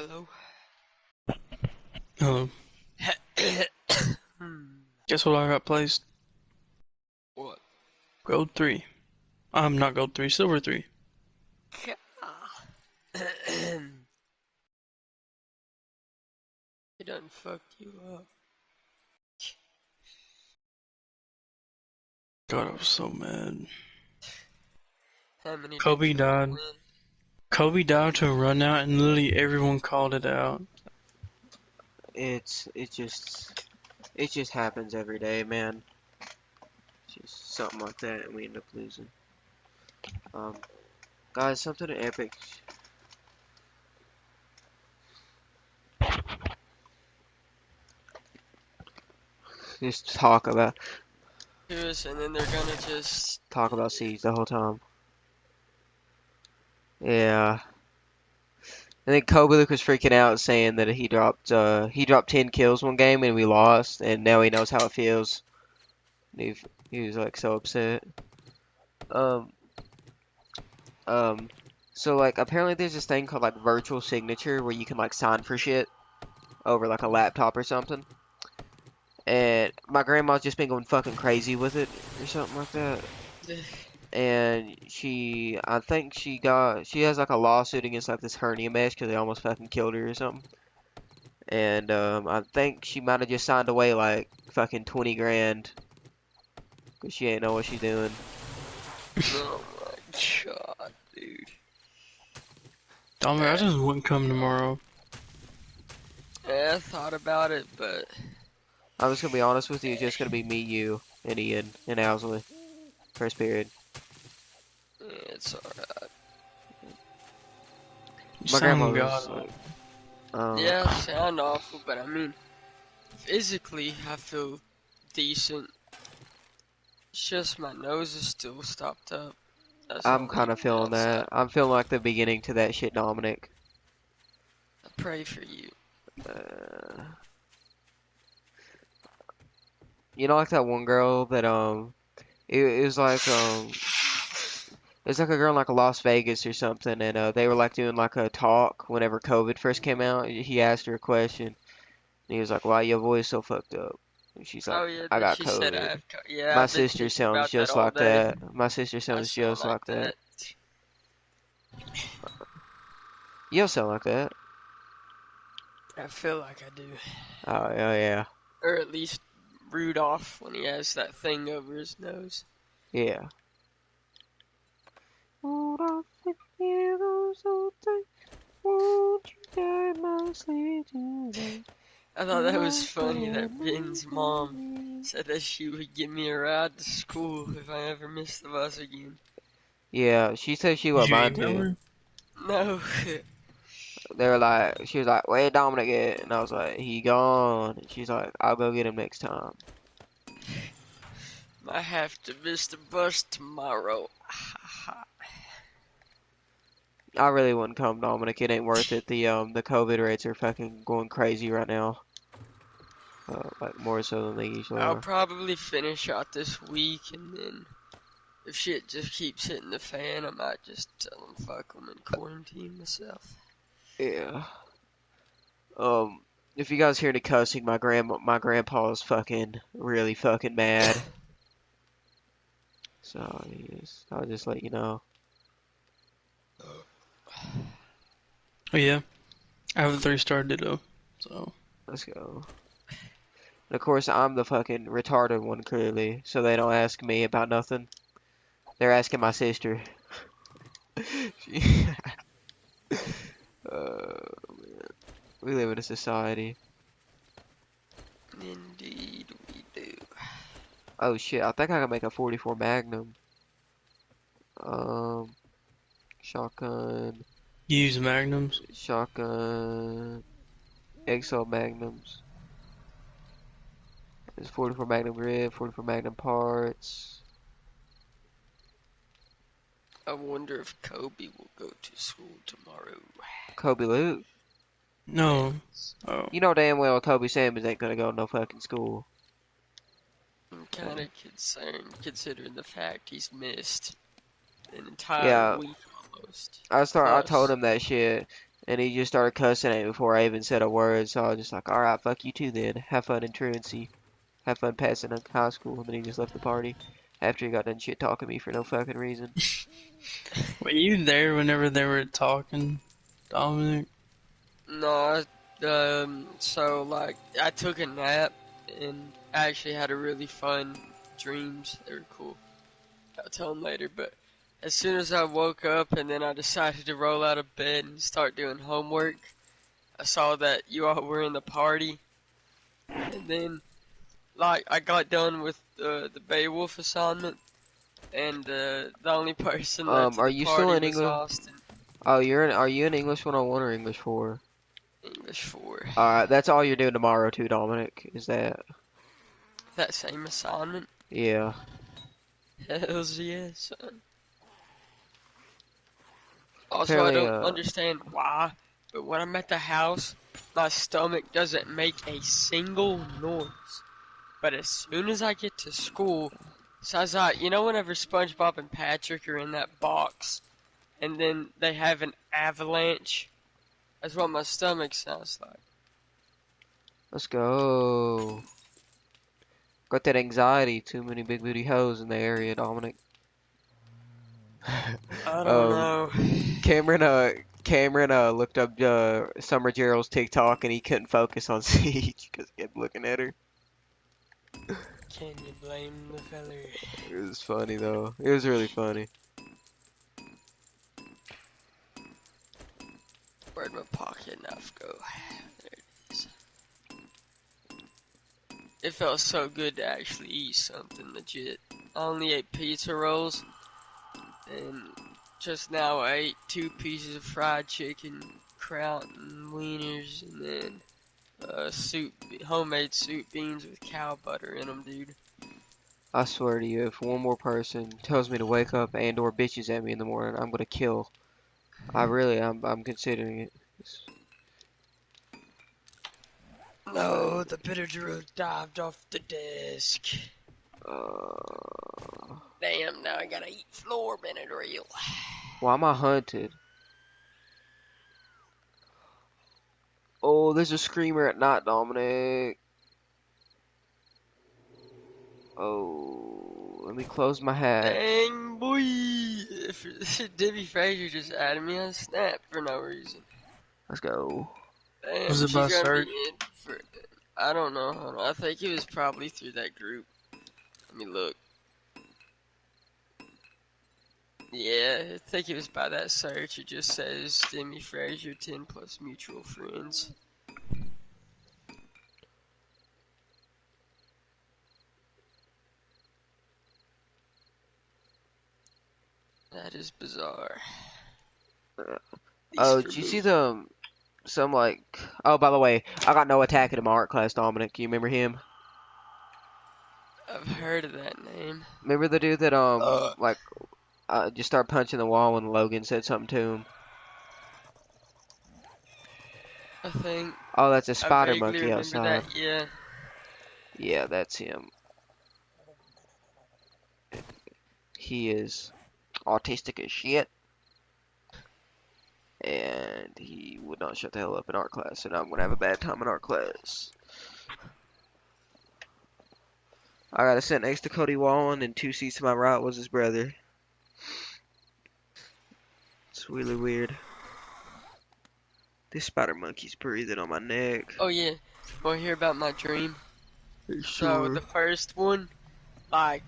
Hello. Hello. Guess what I got placed? What? Gold 3. Not gold 3, silver 3. He done fucked you up. God, I was so mad. How many did Kobe Kobe died. win? Kobe died to a run out and literally everyone called it out. It just happens every day, man. Just something like that, and we end up losing. Um, Guys, something epic. Just To us, and then they're gonna just. talk about Siege the whole time. Yeah. I think Kobe Luke was freaking out, saying that he dropped 10 kills one game and we lost, and now he knows how it feels. He was like so upset. Um, so like apparently there's this thing called like virtual signature where you can like sign for shit over like a laptop or something. And my grandma's just been going fucking crazy with it or something like that. And I think she has like a lawsuit against like this hernia mesh because they almost fucking killed her or something. And I think she might have just signed away like fucking 20 grand because she ain't know what she's doing. Oh my god, dude. Dominic, I just wouldn't come tomorrow. Yeah, I thought about it, but. I'm just gonna be honest with you, it's just gonna be me, you, and Ian, and Owsley. First period. It's alright. You My grandma sound was god. like, Yeah, sound awful, but I mean, physically, I feel decent. It's just my nose is still stopped up. That's I'm all kind of keeping me feeling outside. that. I'm feeling like the beginning to that shit, Dominic. I pray for you. Uh, you know, like that one girl that it was like it's like a girl in like Las Vegas or something, and they were like doing like a talk whenever COVID first came out. He asked her a question, and he was like, "Why your voice so fucked up?" And she's like, Oh yeah, "I that got she said COVID." yeah, My I've been sister thinking sounds about that just all like day. that. My sister I sounds sound just like like that. that. You don't sound like that. I feel like I do. Oh yeah, Or at least Rudolph when he has that thing over his nose. yeah. Rudolph, if you go so tight, won't you guide my sleigh tonight? I thought that was funny that Ben's mom said that she would give me a ride to school if I ever missed the bus again. Yeah, she said she Did wouldn't you mind email to. her? No. They were like, she was like, "Where Dominic at?" And I was like, "He gone." And she's like, "I'll go get him next time." I have to miss the bus tomorrow. I really wouldn't come, Dominic. It ain't worth it. The COVID rates are fucking going crazy right now. Like more so than they usually I'll are. probably finish out this week and then if shit just keeps hitting the fan, I might just tell them fuck them and quarantine myself. Yeah. Um, if you guys hear any cussing, my grandpa is fucking really fucking mad. So I'll just let you know. Oh yeah. I have the 3-star ditto. So. Let's go. And of course, I'm the fucking retarded one, clearly, so they don't ask me about nothing. They're asking my sister. Man. We live in a society. Indeed we do. Oh shit, I think I can make a 44 Magnum. Um, shotgun, You use magnums? shotgun, XL Magnums. There's 44 Magnum grip, 44 Magnum parts. I wonder if Kobe will go to school tomorrow. Kobe Luke. No. Yes. Oh. You know damn well Kobe Samuels ain't gonna go to no fucking school. I'm kind of concerned considering the fact he's missed an entire Yeah, week almost. I told Plus, him that shit. And he just started cussing at me before I even said a word. So I was just like, alright, fuck you too then. Have fun in truancy. Have fun passing high school. And then he just left the party after he got done shit talking me for no fucking reason. Were you there whenever they were talking, Dominic? No, so like I took a nap and I actually had a really fun dreams. They were cool. I'll tell them later, but as soon as I woke up and then I decided to roll out of bed and start doing homework, I saw that you all were in the party, and then like I got done with the Beowulf assignment, and the only person left at Are the you still party in was English? Austin. Oh, are you in English 101 or English 4? English 4. Alright, that's all you're doing tomorrow too, Dominic, is that? That same assignment? Yeah. Hells yes, son. Also, I Apparently, don't understand why, but when I'm at the house, my stomach doesn't make a single noise. But as soon as I get to school, so I was like, you know whenever SpongeBob and Patrick are in that box, and then they have an avalanche? That's what my stomach sounds like. let's go. Got that anxiety, too many big booty hoes in the area, Dominic. I don't Um, know. Cameron looked up Summer Gerald's TikTok and he couldn't focus on Siege because he kept looking at her. Can you blame the feller? It was funny though. It was really funny. Where'd my pocket knife go? There it is. It felt so good to actually eat something legit. I only ate pizza rolls, and just now I ate 2 pieces of fried chicken, kraut and wieners, and then homemade soup beans with cow butter in them, dude. I swear to you, if one more person tells me to wake up and or bitches at me in the morning, I'm gonna kill. I'm considering it. No, the bitter drug dived off the desk. Uh, Damn, now I gotta eat floor Benadryl. why am I hunted? Oh, there's a screamer at night, Dominic. Oh, let me close my hatch. Dang, boy. Debbie Fraser just added me on Snap for no reason. Let's go. Damn, Was it she's by gonna search? be in for. I don't know. Hold on. I think it was probably through that group. Let me look. Yeah, I think it was by that search. It just says Demi Frazier 10 plus mutual friends. That is bizarre. At least Oh, for did you me. see some like? Oh, by the way, I got no attack in my art class, Dominic. You remember him? I've heard of that name. Remember the dude that Uh, like just started punching the wall when Logan said something to him? I think Oh, that's a I spider vaguely monkey remember outside. that. Yeah. Yeah, that's him. He is autistic as shit, and he would not shut the hell up in art class, and I'm gonna have a bad time in art class. I gotta sit next to Cody Wallen, and 2 seats to my right was his brother. It's really weird. This spider monkey's breathing on my neck. Oh yeah. Want to hear about my dream? So Sure. the first one, like,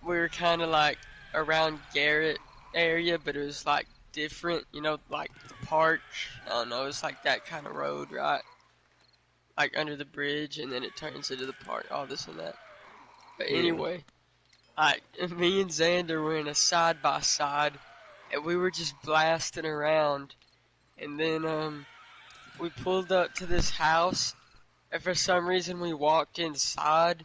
we were kind of like around Garrett area, but it was like different, you know, like the park. I don't know, it's like that kind of road, right? Like under the bridge, and then it turns into the park, all this and that. But Yeah. anyway, like me and Xander were in a side by side, and we were just blasting around, and then we pulled up to this house, and for some reason we walked inside.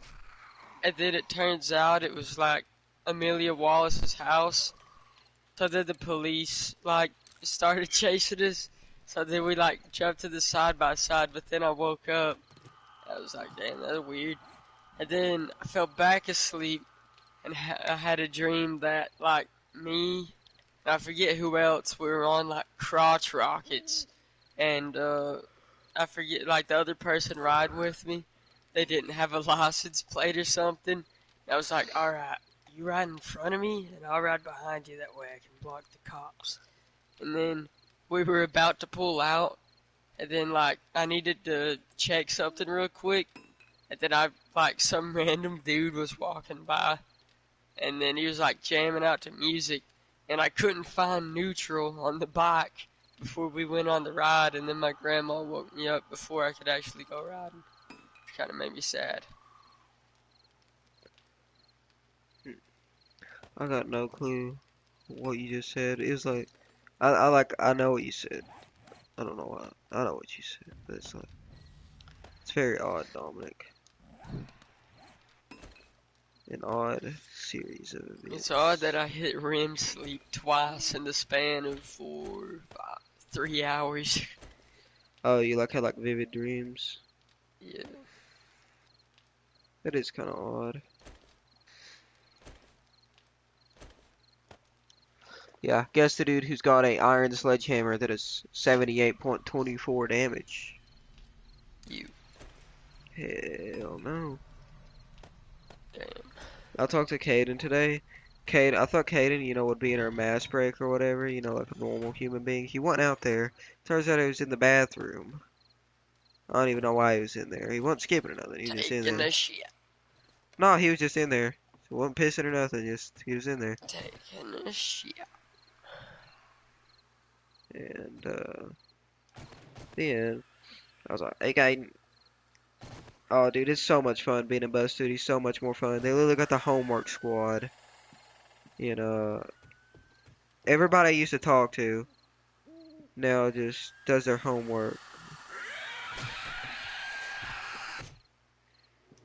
And then it turns out it was like Amelia Wallace's house. So then the police like started chasing us. So then we like jumped to the side by side. But then I woke up. I was like, damn, that's weird. And then I fell back asleep and I had a dream that like me and I forget who else we were on like crotch rockets. and I forget, like the other person riding with me, they didn't have a license plate or something. I was like, all right, you ride in front of me, and I'll ride behind you. That way I can block the cops. And then we were about to pull out, and then like I needed to check something real quick, and then some random dude was walking by, and then he was like jamming out to music, and I couldn't find neutral on the bike before we went on the ride, and then my grandma woke me up before I could actually go riding. Kind of made me sad. I got no clue what you just said. It was like, I know what you said. I don't know why. I know what you said, but it's like, it's very odd, Dominic. An odd series of events. It's odd that I hit REM sleep twice in the span of 3 hours. Oh, you like had like vivid dreams? Yeah. That is kind of odd. Yeah, guess the dude who's got a iron sledgehammer that is 78.24 damage. You. Hell no. Damn. I talked to Caden today. I thought Caden, would be in her mass break or whatever, like a normal human being. He went out there. Turns out he was in the bathroom. I don't even know why he was in there. He wasn't skipping or nothing. He was just in Taking there. a shit. No, he was just in there. He wasn't pissing or nothing. He was in there. Taking a shit. And then I was like, "Hey, Caden." Oh, dude, it's so much fun being in Buzz Studio. So much more fun. They literally got the homework squad. Everybody I used to talk to now just does their homework.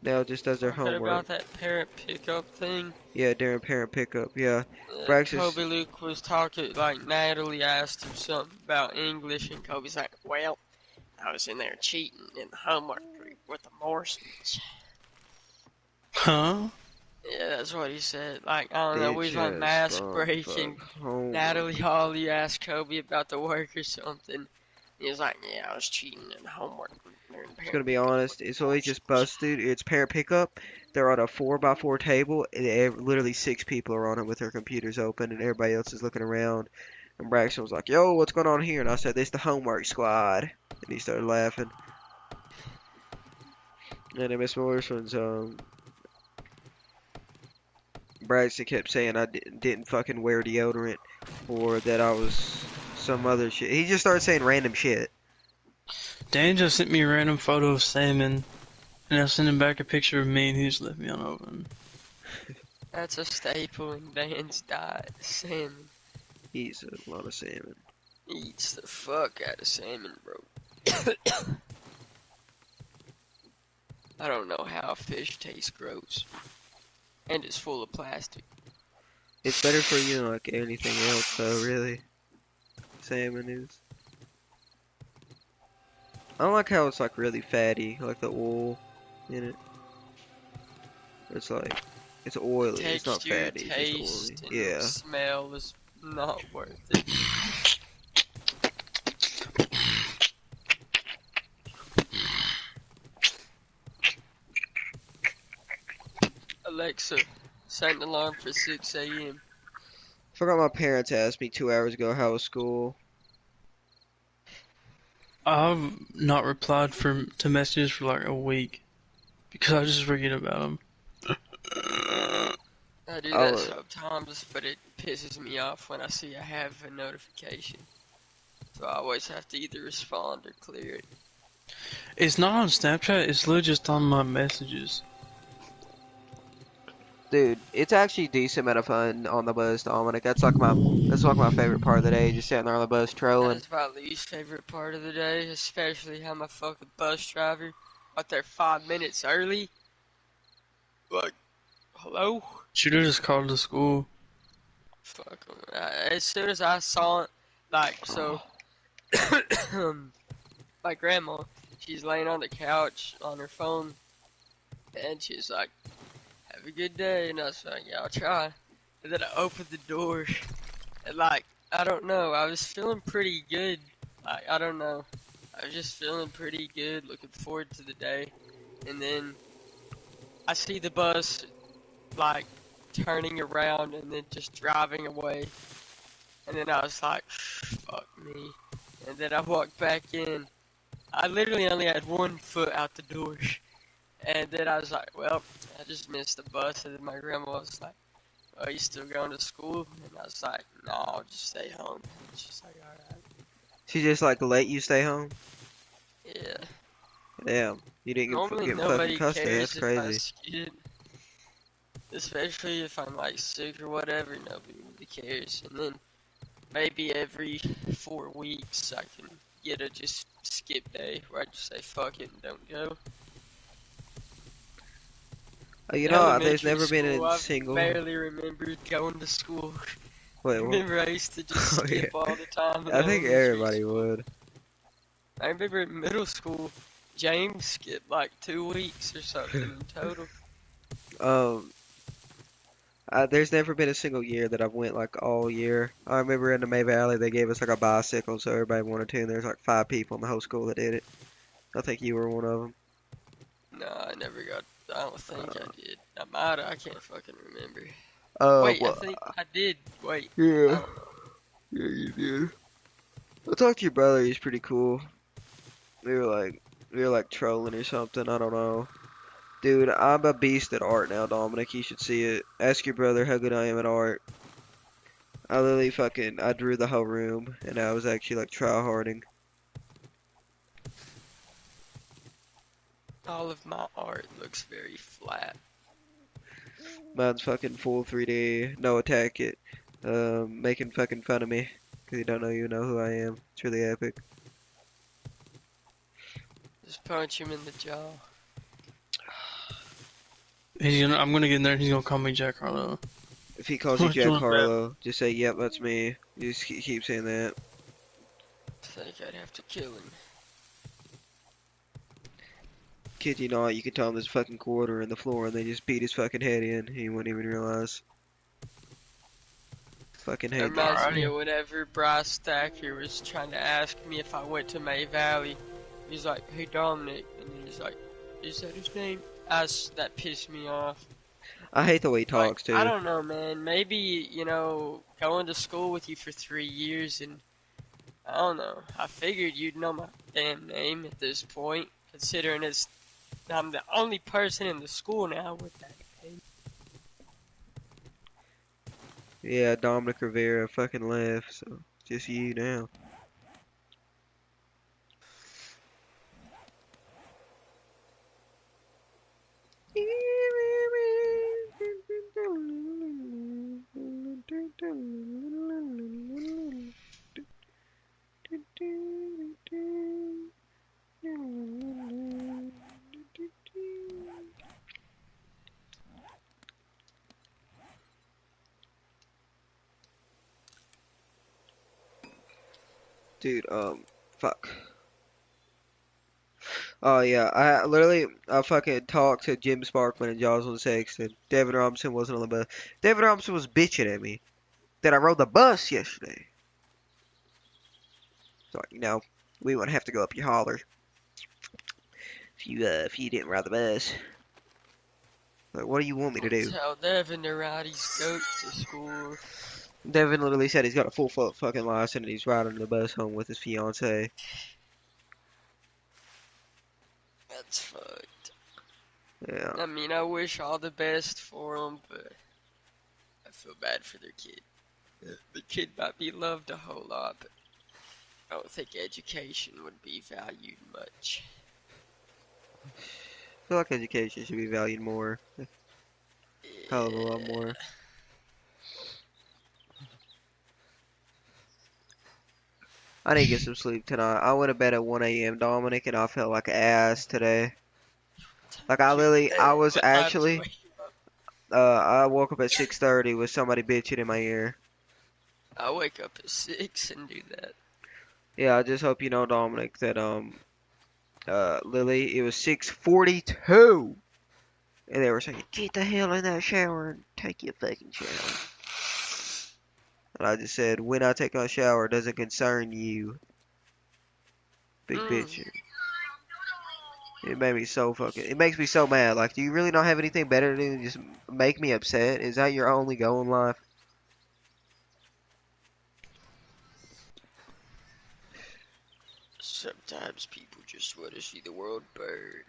Now just does their Talking homework. about that parent pickup thing. Yeah, during parent pickup. Yeah. Braxis. Kobe Luke was talking, like Natalie asked him something about English, and Kobe's like, well, I was in there cheating in the homework group with the Morsons. Huh? Yeah, that's what he said. Like, I don't know, we was on mass breaking. Natalie Holly asked Kobe about the work or something. He was like, yeah, I was cheating in the homework group. Just gonna be honest, it's always just busted. It's parent pickup. They're on a 4x4 table, and literally 6 people are on it with their computers open, and everybody else is looking around. And Braxton was like, "Yo, what's going on here?" And I said, "This the homework squad." And he started laughing. And then Miss Morrison's Braxton kept saying I didn't fucking wear deodorant, or that I was some other shit. He just started saying random shit. Dan just sent me a random photo of salmon, and I sent him back a picture of me, and he just left me unopened. That's a staple in Dan's diet, salmon. He eats a lot of salmon. He eats the fuck out of salmon, bro. I don't know how fish tastes gross. And it's full of plastic. It's better for you than like anything else, though, really. Salmon is. I don't like how it's like really fatty, like the oil in it. It's like, it's oily, it's not Texture, fatty, it's taste, just and oily. Yeah. smell is not worth it. Alexa, set an alarm for 6 a.m. Forgot my parents asked me 2 hours ago how was school. I've not replied to messages for like a week because I just forget about them. I do that sometimes, but it pisses me off when I see I have a notification. So I always have to either respond or clear it. It's not on Snapchat, it's literally just on my messages. Dude, it's actually a decent amount of fun on the bus, Dominic. That's like my favorite part of the day, just sitting there on the bus trolling. That's my least favorite part of the day, especially how my fucking bus driver got there 5 minutes early. Like, hello? Should've just called the school. Fuck 'em. As soon as I saw it, like, so, my grandma, she's laying on the couch on her phone, and she's like, have a good day, and I was like, yeah, I'll try. And then I opened the door, and like, I don't know, I was feeling pretty good. Like, I don't know. I was just feeling pretty good, looking forward to the day. And then I see the bus, like, turning around and then just driving away. And then I was like, fuck me. And then I walked back in. I literally only had 1 foot out the door. And then I was like, well, I just missed the bus. And then my grandma was like, oh, you still going to school? And I was like, no, I'll just stay home. And she's like, alright. She just like let you stay home? Yeah. Damn. You didn't Normally get fucking nobody custody. That's cares if I crazy. skid. Especially if I'm like sick or whatever, nobody really cares. And then maybe every 4 weeks I can get a just skip day where I just say fuck it and don't go. You In know, there's elementary never been school, a I single. barely remembered going to school. Wait, what? Remember I used to just Oh, yeah. skip all the time in I think elementary everybody school. would. I remember in middle school, James skipped like 2 weeks or something in total. There's never been a single year that I've went like all year. I remember in the May Valley they gave us like a bicycle, so everybody wanted to, and there's like 5 people in the whole school that did it. I think you were one of them. No, I never got. I don't think I did. I might. I can't fucking remember. Wait, I Well, think I did. Wait. I yeah, don't know. yeah, you did. I talked to your brother. He's pretty cool. We were like trolling or something. I don't know. Dude, I'm a beast at art now, Dominic. You should see it. Ask your brother how good I am at art. I literally I drew the whole room, and I was actually like try-harding. All of my art looks very flat. Mine's fucking full 3D, no attack it. Making fucking fun of me, because you know who I am. It's really epic. Just punch him in the jaw. I'm gonna get in there and he's gonna call me Jack Harlow. If he calls you What you Jack want, Harlow, just say, yep, that's me. You just keep saying that. I think I'd have to kill him. Kid you not, you could tell him there's a fucking quarter in the floor and they just beat his fucking head in. He wouldn't even realize. Fucking It hate that. reminds me of whenever Bryce Stacker was trying to ask me if I went to May Valley. He's like, hey Dominic, and then he's like, is that his name? That pissed me off. I hate the way he Like, talks, too. I don't know, man. Maybe, going to school with you for 3 years and, I don't know. I figured you'd know my damn name at this point, considering I'm the only person in the school now with that name. Yeah, Dominic Rivera fucking left, so just you now. Dude, fuck. Oh yeah, I fucking talked to Jim Sparkman and Jocelyn Sexton. Devin Robinson wasn't on the bus. Devin Robinson was bitching at me that I rode the bus yesterday. So, we wouldn't have to go up your holler if you didn't ride the bus. Like, what do you want me to do? Tell Devin to ride his goat to school. Devin literally said he's got a full fucking license and he's riding the bus home with his fiance. That's fucked. Yeah. I mean, I wish all the best for them, but I feel bad for their kid. The kid might be loved a whole lot, but I don't think education would be valued much. I feel like education should be valued more. Hell of a lot more. I need to get some sleep tonight. I went to bed at 1 a.m., Dominic, and I felt like ass today. Like, I was What time did you actually, wake up? I woke up at 6:30 with somebody bitching in my ear. I wake up at 6 and do that. Yeah, I just hope you know, Dominic, that, Lily, it was 6:42, and they were saying, get the hell in that shower and take your fucking shower. And I just said, when I take my shower doesn't concern you. big bitch. It made me so fucking. It makes me so mad. Like, do you really not have anything better to do than just make me upset? Is that your only goal in life? Sometimes people just want to see the world burn.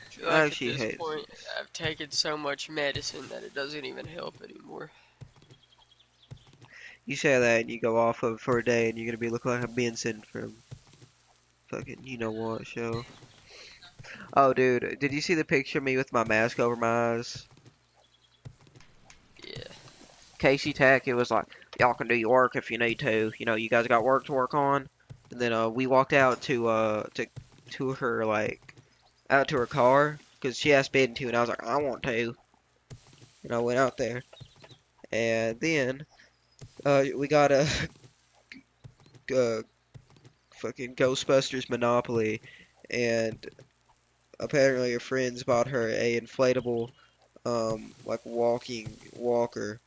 I feel I like at actually this hate. point, I've taken so much medicine that it doesn't even help anymore. You say that and you go off of it for a day and you're gonna be looking like a Benson from fucking you know what show. Oh, dude, did you see the picture of me with my mask over my eyes? Yeah. Casey Tech, it was like, y'all can do your work if you need to. You know, you guys got work to work on. And then we walked out to her like out to her car because she asked Ben to, and I was like, I want to. And I went out there, and then we got a fucking Ghostbusters Monopoly, and apparently her friends bought her a inflatable like walking walker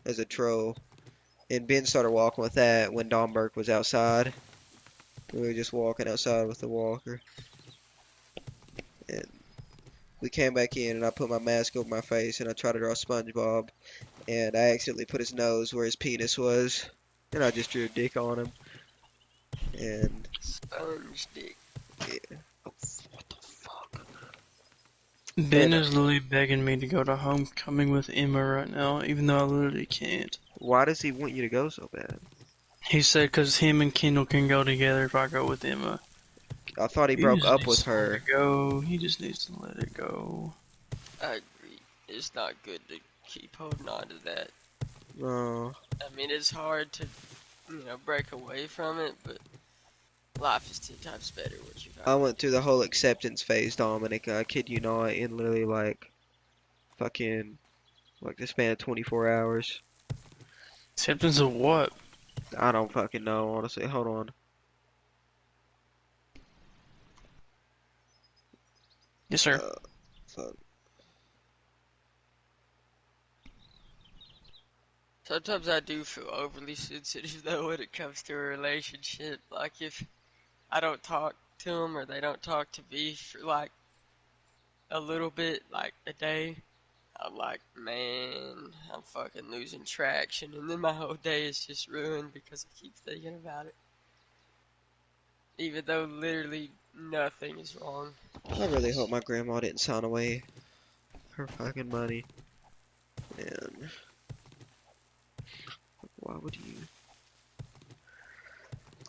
as a troll. And Ben started walking with that when Don Burke was outside. We were just walking outside with the walker. And we came back in and I put my mask over my face and I tried to draw SpongeBob. And I accidentally put his nose where his penis was. And I just drew a dick on him. And Sponge dick. yeah. Oh, what the fuck? Ben And is literally begging me to go to homecoming with Emma right now, even though I literally can't. why does he want you to go so bad? He said because him and Kendall can go together if I go with Emma. I thought he He broke just up with needs to let her. it go. He just needs to let it go. I agree. It's not good to keep holding on to that. No. I mean, it's hard to, break away from it, but life is 10 times better once you I got went through the whole acceptance phase, Dominic. I kid you not, in literally like fucking like the span of 24 hours. Acceptance of what? I don't fucking know, honestly. Hold on. Yes, sir. Fuck. Sometimes I do feel overly sensitive though when it comes to a relationship. Like if I don't talk to them or they don't talk to me for like a little bit, like a day, I'm like, man, I'm fucking losing traction, and then my whole day is just ruined because I keep thinking about it, even though literally nothing is wrong. I really hope my grandma didn't sign away her fucking money. And why would you?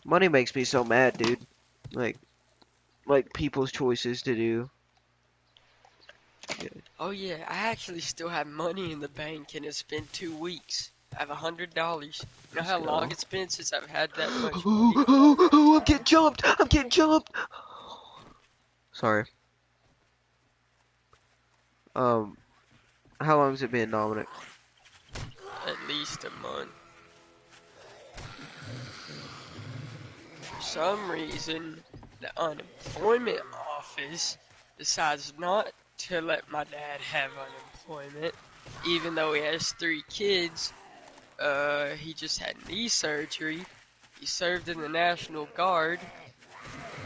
Money makes me so mad, dude. Like, like people's choices to do. Yeah. Oh yeah, I actually still have money in the bank, and it's been 2 weeks. I have $100. You know Let's how long go. it's been since I've had that much money? Oh, I'm getting jumped! I'm getting jumped! Sorry. Um, how long has it been, Dominic? At least a month. For some reason, the unemployment office decides not to let my dad have unemployment, even though he has 3 kids. He just had knee surgery. He served in the National Guard.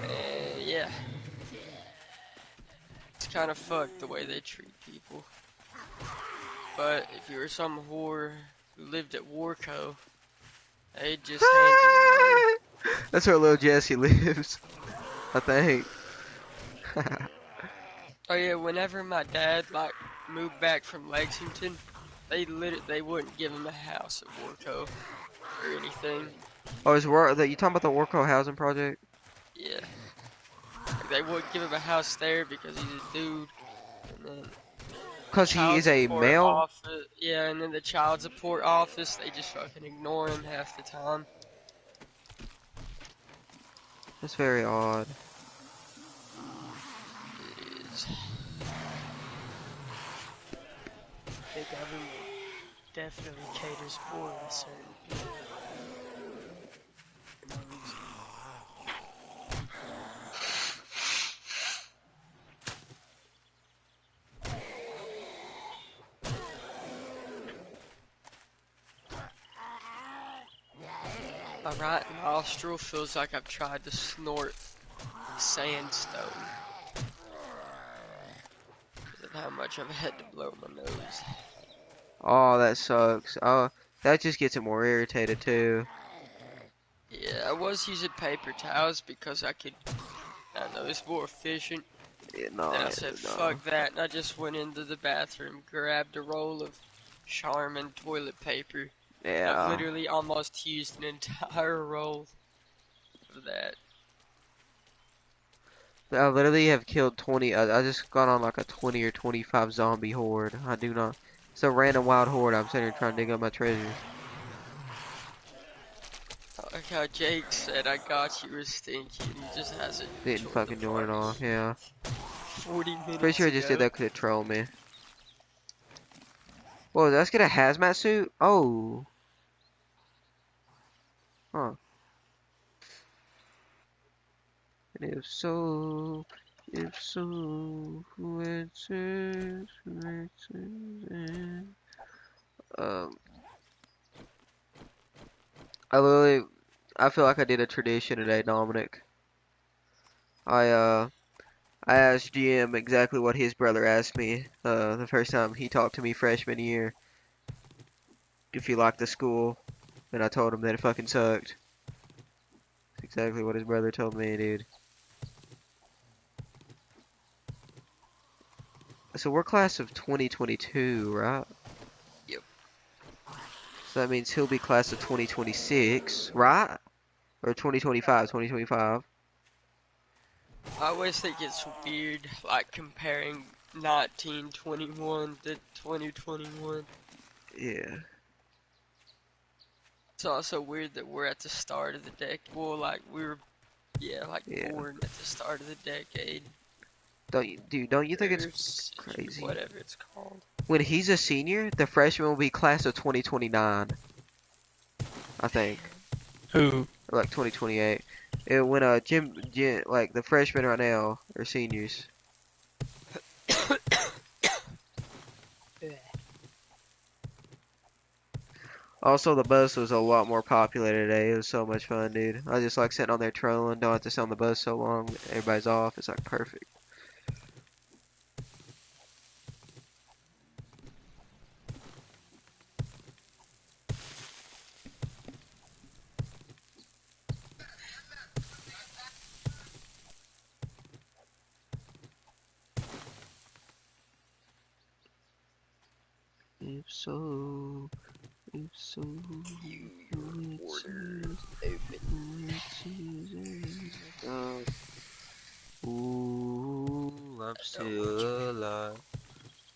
And yeah, it's kind of fucked the way they treat people. But if you were some whore who lived at Warco, they'd just hand you the money. That's where little Jesse lives, I think. Oh yeah, whenever my dad like moved back from Lexington, they wouldn't give him a house at Warco or anything. Oh, you talking about the Warco housing project? Yeah, like, they wouldn't give him a house there because he's a dude. And then Cause he child is a support male? office, yeah, and then the child support office, they just fucking ignore him half the time. That's very odd. knows? The government definitely caters for a certain people. For no reason. My right nostril feels like I've tried to snort sandstone. Because of how much I've had to blow my nose. Oh, that sucks. Oh, that just gets it more irritated too. Yeah, I was using paper towels because I don't know, it's more efficient. Yeah, Then no, I said, no. fuck that, and I just went into the bathroom, grabbed a roll of Charmin toilet paper. I've Yeah. literally almost used an entire roll of that. I literally have killed 20. I just got on like a 20 or 25 zombie horde. I do not. It's a random wild horde. I'm sitting here trying to dig up my treasures. Like how Jake said, I got you, was stinky, and he just hasn't Didn't joined the fucking join it party. all. Yeah. 40 Pretty minutes sure I just did ago. that because it trolled me. Whoa, let's get a hazmat suit? Oh. Huh. And if so, who answers? Who answers? And, um, I feel like I did a tradition today, Dominic. I I asked GM exactly what his brother asked me, the first time he talked to me freshman year, if he liked the school, and I told him that it fucking sucked. That's exactly what his brother told me, dude. So we're class of 2022, right? Yep. So that means he'll be class of 2026, right? Or 2025, 2025. I always think it's weird, like comparing 1921 to 2021. Yeah, It's also weird that we're at the start of the decade. Well, like we were, yeah, like yeah. born at the start of the decade. Don't you think it's Or century, crazy? whatever it's called. When he's a senior, the freshman will be class of 2029, I think. Who? Or like 2028. When Jim, like the freshmen right now are seniors. Also, the bus was a lot more populated today. It was so much fun, dude. I just like sitting on there trolling. Don't have to sit on the bus so long. Everybody's off. It's like perfect. If so, if so, View who your it order. says, Open. who it says, ooh, I'm Oh, which still alive.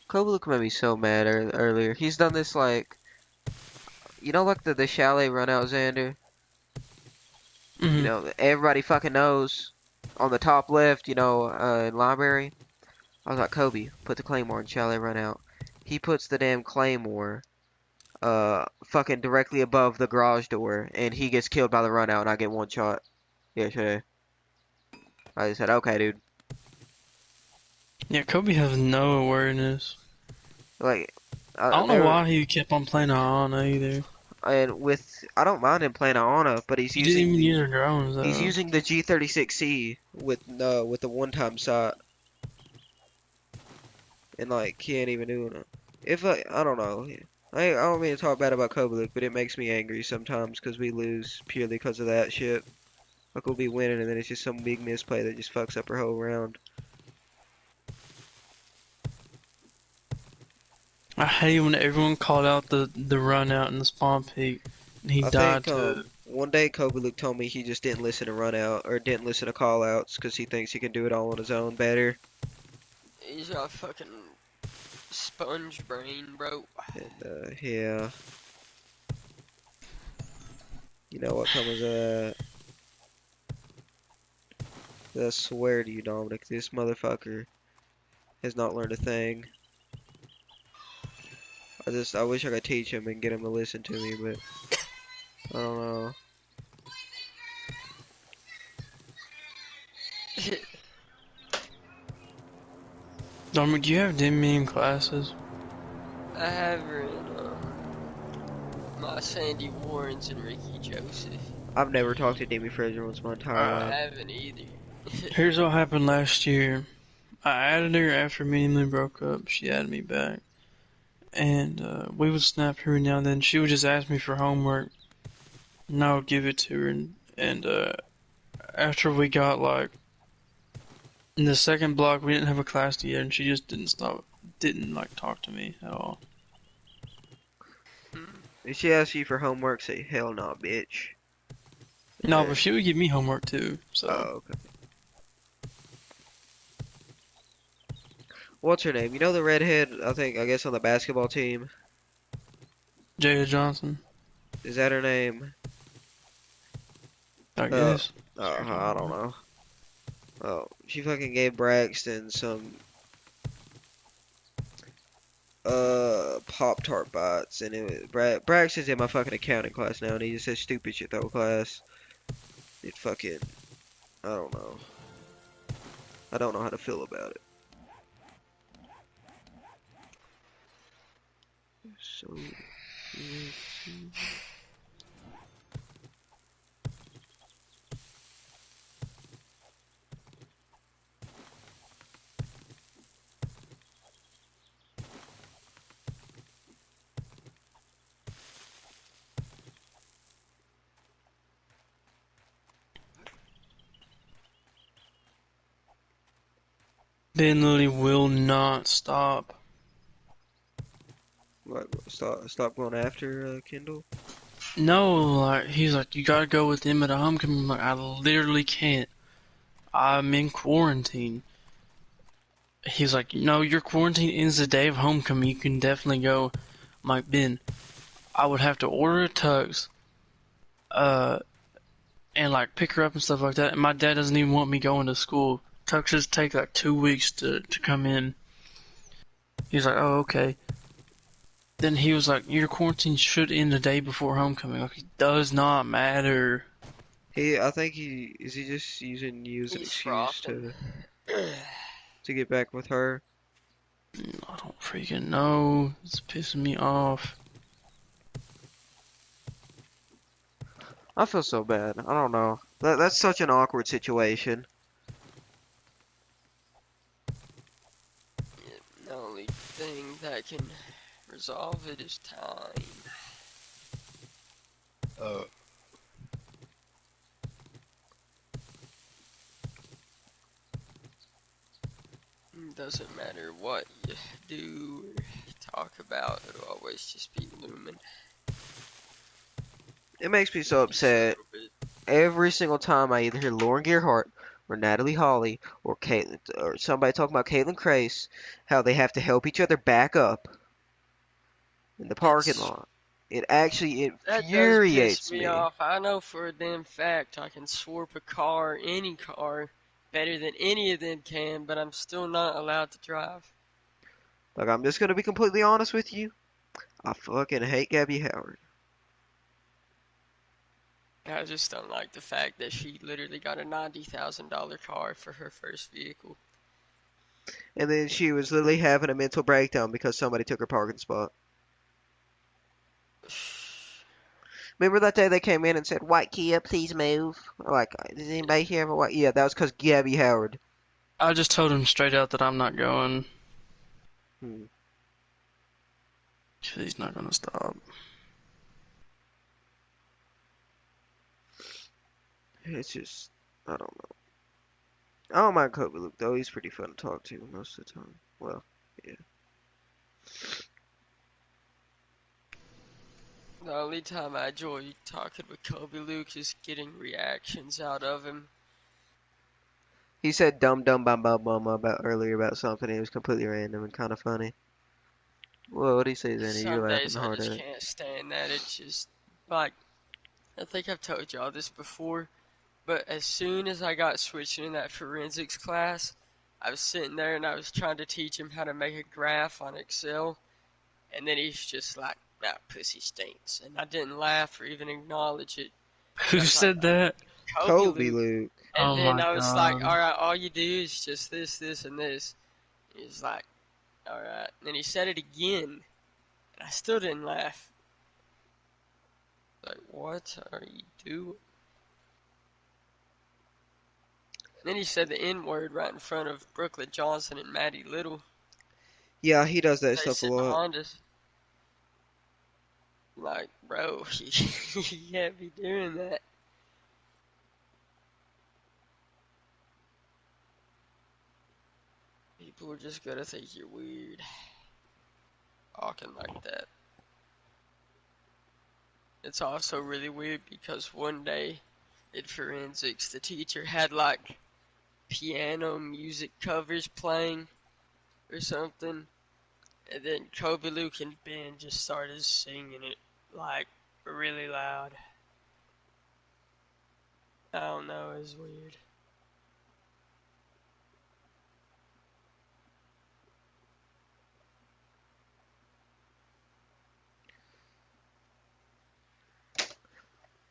Kobe Luke made me so mad earlier. He's done this like, like the chalet run out, Xander. Hmm. Everybody fucking knows. On the top left, in library. I was like, Kobe, put the claymore in chalet run out. He puts the damn claymore, fucking directly above the garage door, and he gets killed by the run out, and I get one shot. Yeah, sure. I just said, okay, dude. Yeah, Kobe has no awareness. Like, I don't know there, why he kept on playing Ana either. and I don't mind him playing Ana, but He didn't even use the drones he's though. using the G36C with the one-time shot, and like he ain't even doing it. If I don't know, I don't mean to talk bad about Kobe Luke, but it makes me angry sometimes because we lose purely because of that shit. Like we'll be winning and then it's just some big misplay that just fucks up our whole round. I hate when everyone called out the run out in the spawn peak, and he I died think to it. one day Kobe Luke told me he just didn't listen to run out or didn't listen to call outs because he thinks he can do it all on his own better. He's got fucking sponge brain, bro. And yeah, you know what comes of that? I swear to you, Dominic, this motherfucker has not learned a thing. I wish I could teach him and get him to listen to me, but I don't know. Dominic, do you have Demi in classes? I have her in my Sandy Warrens and Ricky Joseph. I've never talked to Demi Fraser once my entire I life. haven't either. Here's what happened last year. I added her after me and Lynn broke up. She added me back. And we would snap every now and then. She would just ask me for homework. And I would give it to her. And after we got like in the second block, we didn't have a class together, and she just didn't like talk to me at all. If she asks you for homework, say hell no, bitch. No, but she would give me homework too. So Oh, okay. What's her name? You know the redhead, I guess on the basketball team? Jada Johnson, Is that her name? I guess. I don't know. Oh, she fucking gave Braxton some Pop-Tart bites, and it was Braxton's in my fucking accounting class now, and he just says stupid shit the whole class. It fucking, I don't know. I don't know how to feel about it. So, Ben literally will not stop. what, stop going after Kendall? No, like he's like, you gotta go with him at a homecoming. I'm like, I literally can't. I'm in quarantine. He's like, no, your quarantine ends the day of homecoming. You can definitely go. I'm like, Ben, I would have to order a tux, and like pick her up and stuff like that. And my dad doesn't even want me going to school. Tuxes take like 2 weeks to come in. He's like, oh, okay. Then he was like, your quarantine should end the day before homecoming. Like, it does not matter. I think is he just using you as an He's excuse frothing. to get back with her? I don't freaking know. It's pissing me off. I feel so bad. I don't know. That's such an awkward situation. The only thing that can resolve it is time. Doesn't matter what you do or talk about, it'll always just be looming. It makes me so upset every single time I either hear Lauren Gerhardt or Natalie Hawley or Caitlin or somebody talking about Caitlin Crace, how they have to help each other back up in the parking lot. It actually That does infuriates piss me off. I know for a damn fact I can swarp a car, any car, better than any of them can, but I'm still not allowed to drive. Like, I'm just gonna be completely honest with you. I fucking hate Gabby Howard. I just don't like the fact that she literally got a $90,000 car for her first vehicle. And then she was literally having a mental breakdown because somebody took her parking spot. Remember that day they came in and said, "White Kia, please move"? Like, does anybody here have a white? Yeah, that was because Gabby Howard. I just told him straight out that I'm not going. Hmm. He's not gonna stop. It's just, I don't know. I don't mind Kobe Luke though. He's pretty fun to talk to most of the time. Well, yeah. The only time I enjoy talking with Kobe Luke is getting reactions out of him. He said dumb dumb bum bum bum about earlier about something. It was completely random and kind of funny. Well, what did he say, Zanny? Some You're laughing days I hard just at it. can't stand that. It's just like, I think I've told y'all this before, but as soon as I got switching in that forensics class, I was sitting there and I was trying to teach him how to make a graph on Excel, and then he's just like, "That pussy stinks," and I didn't laugh or even acknowledge it. Who And I was like, said that? Kobe Kobe Luke. Luke. And Oh then my I was like, god. "Alright, all you do is just this, this, and this." He's like, "Alright." And then he said it again, and I still didn't laugh. Like, what are you doing? Then he said the N word right in front of Brooklyn Johnson and Maddie Little. Yeah, he does that They stuff a sit lot. behind us. Like, bro, you can't be doing that. People are just gonna think you're weird. Talking like that. It's also really weird because one day in forensics, the teacher had like piano music covers playing or something, and then Kobe Luke and Ben just started singing it like really loud. I don't know, it was weird.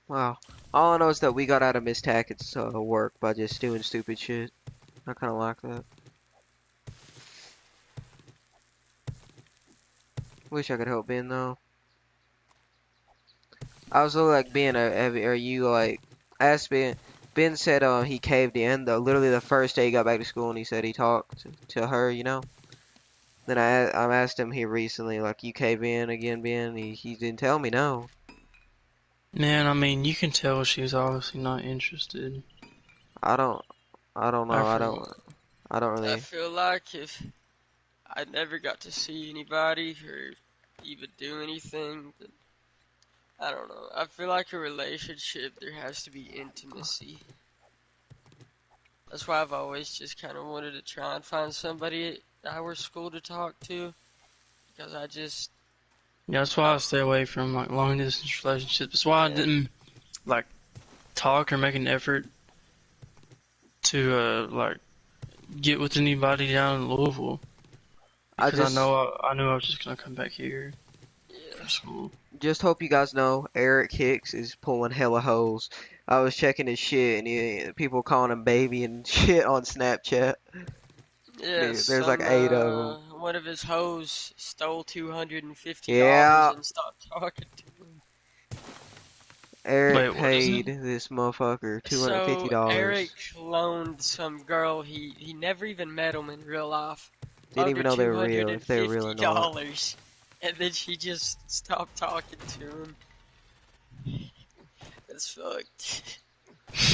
Wow. All I know is that we got out of Miss Tackett's work by just doing stupid shit. I kind of like that. Wish I could help Ben though. I was literally like, Ben, are you like? I asked Ben. Ben said he caved in. Literally the first day he got back to school, and he said he talked to her. You know. Then I asked him here recently, like, you cave in again, Ben? He didn't tell me no. Man, I mean, you can tell she was obviously not interested. I don't I don't know. After I don't I really. feel like if I never got to see anybody or even do anything, then I don't know. I feel like a relationship, there has to be intimacy. That's why I've always just kind of wanted to try and find somebody at our school to talk to, because yeah, that's why I stay away from like long distance relationships. That's why I yeah, didn't like talk or make an effort to like get with anybody down in Louisville I because just I knew I was just gonna come back here yeah. for school. just hope you guys know Eric Hicks is pulling hella hoes. I was checking his shit, and people calling him baby and shit on Snapchat. Yeah, There's like 8 of them. one of his hoes stole $250 Yeah, and stopped talking to him. Eric Wait, what is it? paid this motherfucker So Eric $250. loaned some girl he never even met him in real life. Didn't Loaned even her know they two were hundred real, and if they were real fifty or not. dollars, and then she just stopped talking to him. That's fucked.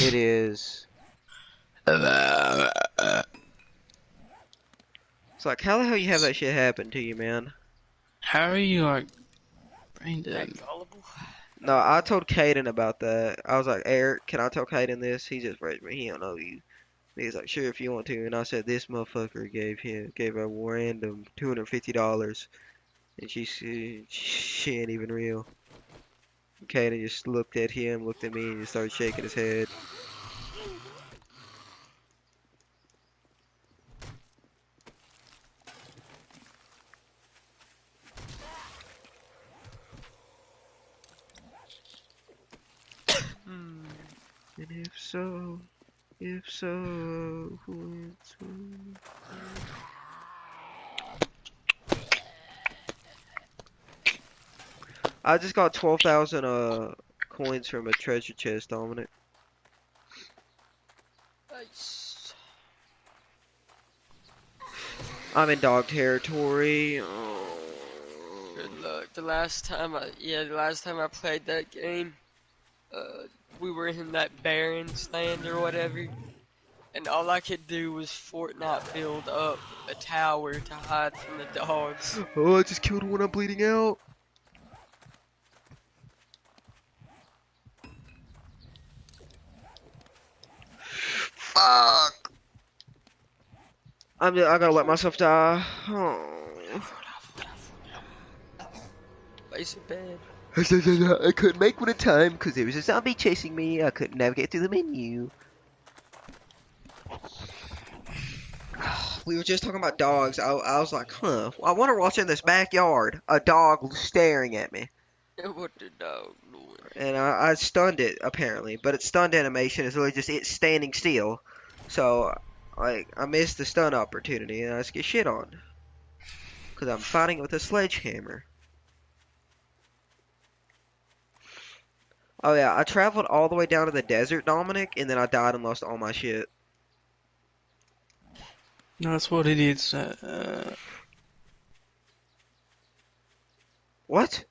It is. It's like, how the hell you have that shit happen to you, man? How are you like brain That dead? gullible. No, I told Caden about that. I was like, Eric, can I tell Caden this? He just raised me. He don't know you. He's like, sure, if you want to. And I said, this motherfucker gave her random $250, and she ain't even real. Caden just looked at him, looked at me, and just started shaking his head. Hmm. And if so, who is who? I just got 12,000 coins from a treasure chest, Dominic. Nice. I'm in dog territory. Oh. Good luck. The last time I played that game, we were in that Baron's land or whatever, and all I could do was Fortnite build up a tower to hide from the dogs. Oh, I just killed one. I'm bleeding out. Fuck. I gotta let myself die. Oh. Place a bed. I couldn't make one in time because there was a zombie chasing me. I couldn't navigate through the menu. we were just talking about dogs. I was like, huh, I wonder what's in this backyard. A dog staring at me. What the dog doing? And I stunned it, apparently. But its stunned animation is really just it standing still. So, like, I missed the stun opportunity and I just get shit on. Because I'm fighting with a sledgehammer. Oh yeah, I traveled all the way down to the desert, Dominic, and then I died and lost all my shit. No, that's what idiots. What?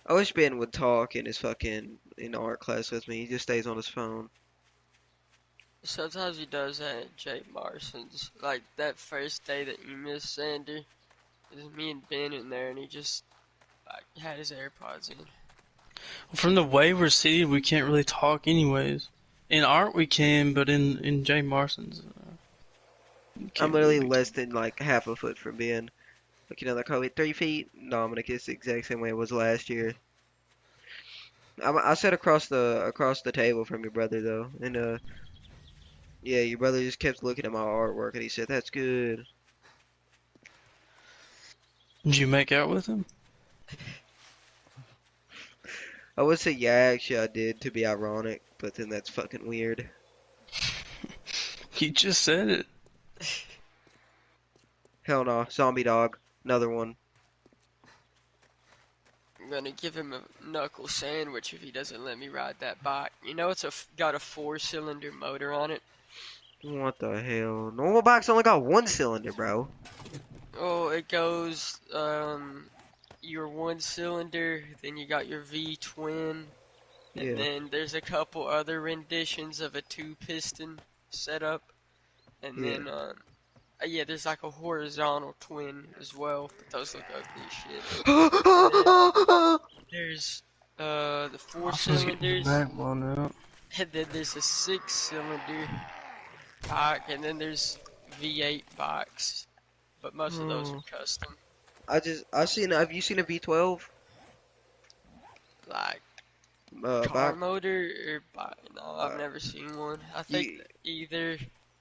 I wish Ben would talk in his fucking in art class with me. He just stays on his phone. Sometimes he does that at Jay Marston's. Like that first day that you missed Sander, it was me and Ben in there, and he just like had his AirPods in. From the way we're seated, we can't really talk anyways. In art, we can, but in Jay Marston's, I'm literally less than like half a foot from Ben. Like, you know, like, oh, 3 feet? Dominic, it's the exact same way it was last year. I sat across the table from your brother though, and yeah, your brother just kept looking at my artwork and he said, "That's good." Did you make out with him? I would say yeah, actually I did to be ironic, but then that's fucking weird. You just said it. Hell no, zombie dog, another one. I'm gonna give him a knuckle sandwich if he doesn't let me ride that bike. You know it's got a 4-cylinder motor on it. What the hell? Normal bikes only got 1 cylinder, bro. Oh, it goes your 1-cylinder, then you got your V-twin, and Yeah. then there's a couple other renditions of a 2-piston setup, and Yeah. then yeah, there's like a horizontal twin as well, but those look ugly as shit. There's the 4 cylinders, Back blown out. and then there's a 6-cylinder bike, and then there's V8 bikes, but most of those are custom. Have you seen a V12? Like car Bike? motor or bike? No, I've never seen one. I think You- either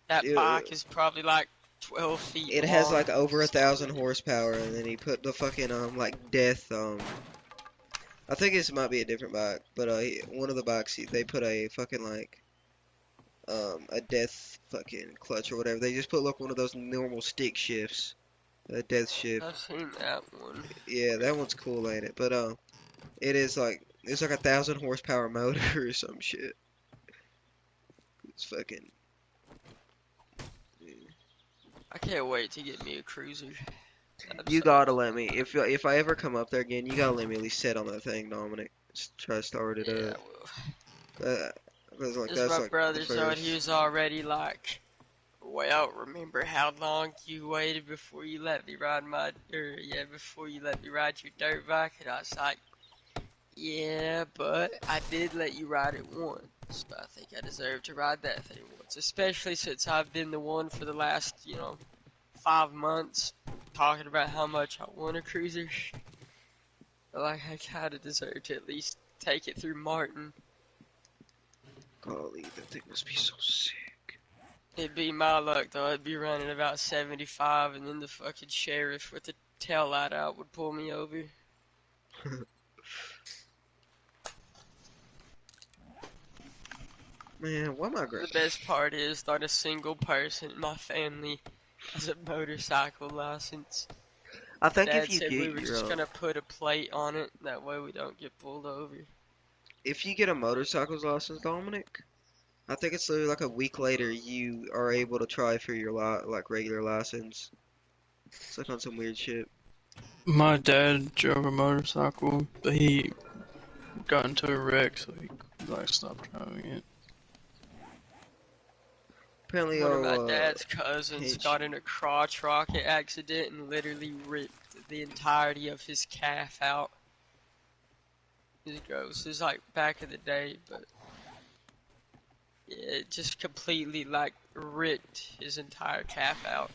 that you- bike is probably like 12 feet It long. has like over 1,000 horsepower, and then he put the fucking like death I think this might be a different bike, but one of the bikes they put a fucking like a death fucking clutch or whatever. They just put like one of those normal stick shifts, a death shift. I've seen that one. Yeah, that one's cool, ain't it? But it is like it's like 1,000 horsepower motor or some shit. It's fucking. I can't wait to get me a cruiser. You gotta let me if I ever come up there again. You gotta let me at least sit on that thing, Dominic. Just try to start it Yeah, up. I will. That's like Just that's my like brother the thought first. he was already like, well, remember how long you waited before you let me ride before you let me ride your dirt bike? And I was like, yeah, but I did let you ride it once. But I think I deserve to ride that thing once, especially since I've been the one for the last, 5 months talking about how much I want a cruiser. Like, I kinda deserve to at least take it through Martin. Golly, that thing must be so sick. It'd be my luck though, I'd be running about 75 and then the fucking sheriff with the tail light out would pull me over. Man, why am I The great? best part is not a single person in my family has a motorcycle license. I think Dad if you said we were get just gonna put a plate on it, that way we don't get pulled over. if you get a motorcycle's license, Dominic, I think it's literally like a week later you are able to try for your like regular license. It's like on some weird shit. My dad drove a motorcycle, but he got into a wreck, so he like stopped driving it. Apparently, One of my dad's cousins hitch. got in a crotch rocket accident and literally ripped the entirety of his calf out. It's gross. It's like back in the day, but yeah, it just completely like ripped his entire calf out.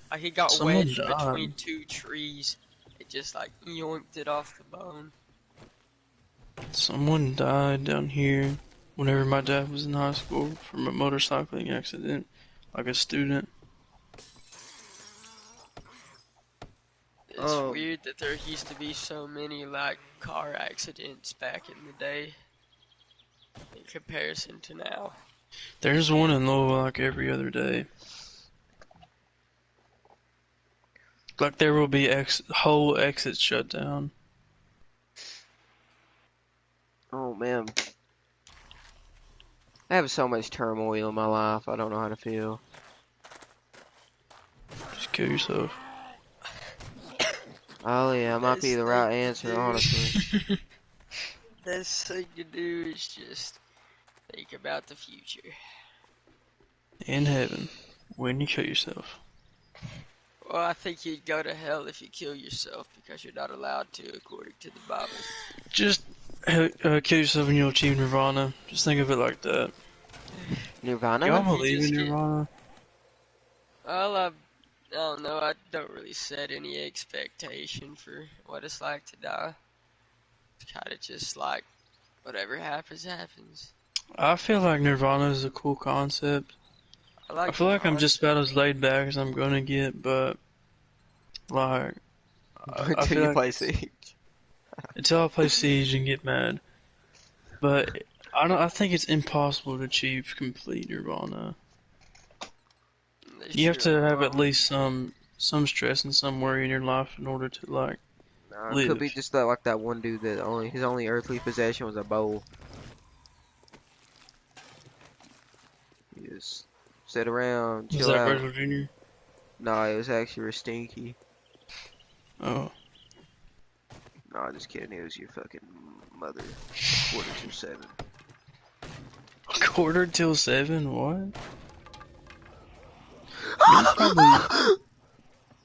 Like he got Someone wedged died. between 2 trees. It just like yoinked it off the bone. Someone died down here whenever my dad was in high school from a motorcycling accident, like a student. It's weird that there used to be so many like car accidents back in the day in comparison to now. There's one in Louisville like every other day. Like there will be whole exits shut down. Oh man. I have so much turmoil in my life, I don't know how to feel. Just kill yourself. Oh yeah, might be the right answer, honestly. Best thing to do is just think about the future. In heaven, when you kill yourself. Well, I think you'd go to hell if you kill yourself because you're not allowed to, according to the Bible. Just kill yourself and you'll achieve nirvana. Just think of it like that. Nirvana? Y'all believe in nirvana? Well, I don't know. I don't really set any expectation for what it's like to die. It's kind of just like whatever happens, happens. I feel like nirvana is a cool concept. I feel like I'm just about as laid back as I'm gonna get, but like Until you play Siege. Until I play Siege and get mad. But I think it's impossible to achieve complete nirvana. You have to have at least some stress and some worry in your life in order to like Nah, it live. could be just like that one dude that his only earthly possession was a bowl. He just sit around, chill Was that out. Virgil Jr.? No, it was actually Stinky. Oh. No, just kidding. It was your fucking mother. 7:45. 7:45? What?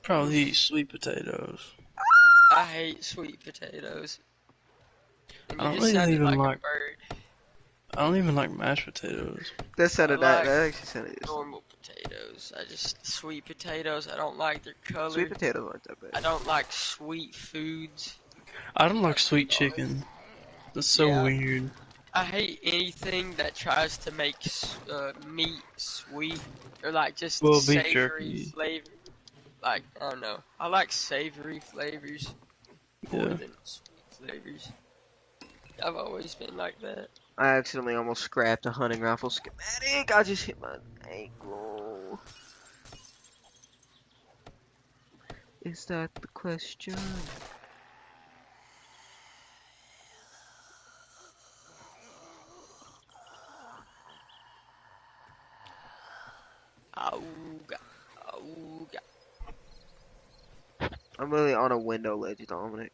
Probably eat sweet potatoes. I hate sweet potatoes. And I you don't just really sounded even like a bird. I don't even like mashed potatoes. That sounded I like that actually sounded normal potatoes. Sweet potatoes, I don't like their color. Sweet potatoes aren't that bad. I don't like sweet foods. I don't like sweet chicken. That's so weird. I hate anything that tries to make meat sweet or like just savory flavor. Like, I don't know. I like savory flavors more than sweet flavors. I've always been like that. I accidentally almost scrapped a hunting rifle schematic. I just hit my ankle. Is that the question? Auga. Auga. I'm really on a window ledge, Dominic.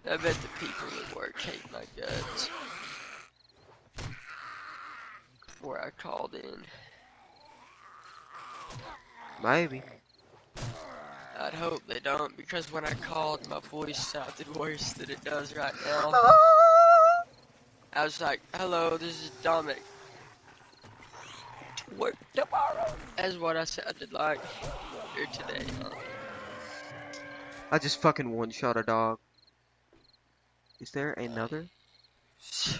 I bet the people at work hate my guts. Before I called in. Maybe. I'd hope they don't, because when I called, my voice sounded worse than it does right now. I was like, hello, this is Dominic. Work tomorrow. That's what I sounded like here today. I just fucking one-shot a dog. Is there another?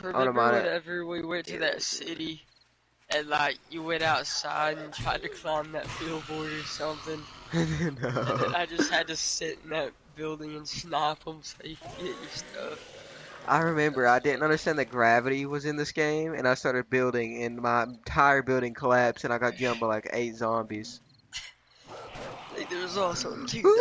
Remember whenever we went to that city and like you went outside and tried to climb that billboard or something? No. And then I just had to sit in that building and snipe them so you could get your stuff. I remember I didn't understand that gravity was in this game, and I started building, and my entire building collapsed, and I got jumped by like 8 zombies. There was also 2 dogs.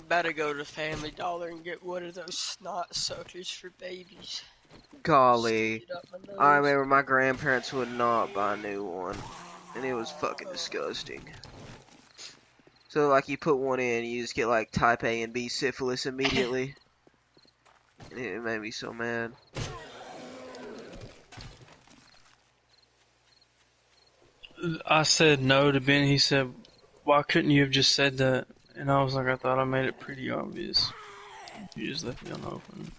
Better go to Family Dollar and get one of those snot suckers for babies. Golly. I remember my grandparents would not buy a new one. And it was fucking disgusting. So like you put one in, you just get like type A and B syphilis immediately. And it made me so mad. I said no to Ben. He said, why couldn't you have just said that? And I was like, I thought I made it pretty obvious. You just left me unopened.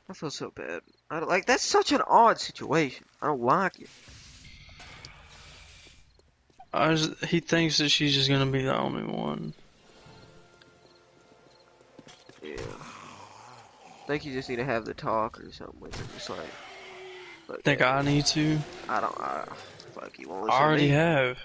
I feel so bad. I don't like that's such an odd situation. I don't like it. He thinks that she's just gonna be the only one. Yeah. I think you just need to have the talk or something with her. Just like, look, Think I need to? I don't. Fuck, you won't I listen to already me. have.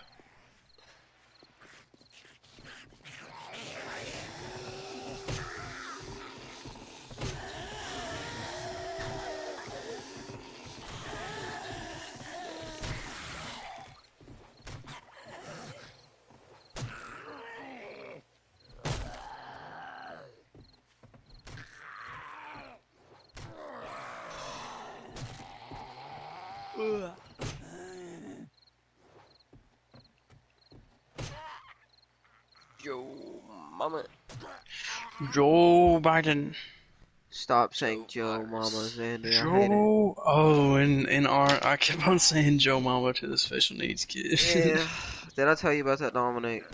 Ugh. Yo, mama. Joe Biden. Stop saying Joe Joe, Mama, Myers. Xander. I hate it. Joe. Oh, in art, I kept on saying Joe Mama to the special needs kid. Yeah. Did I tell you about that, Dominic?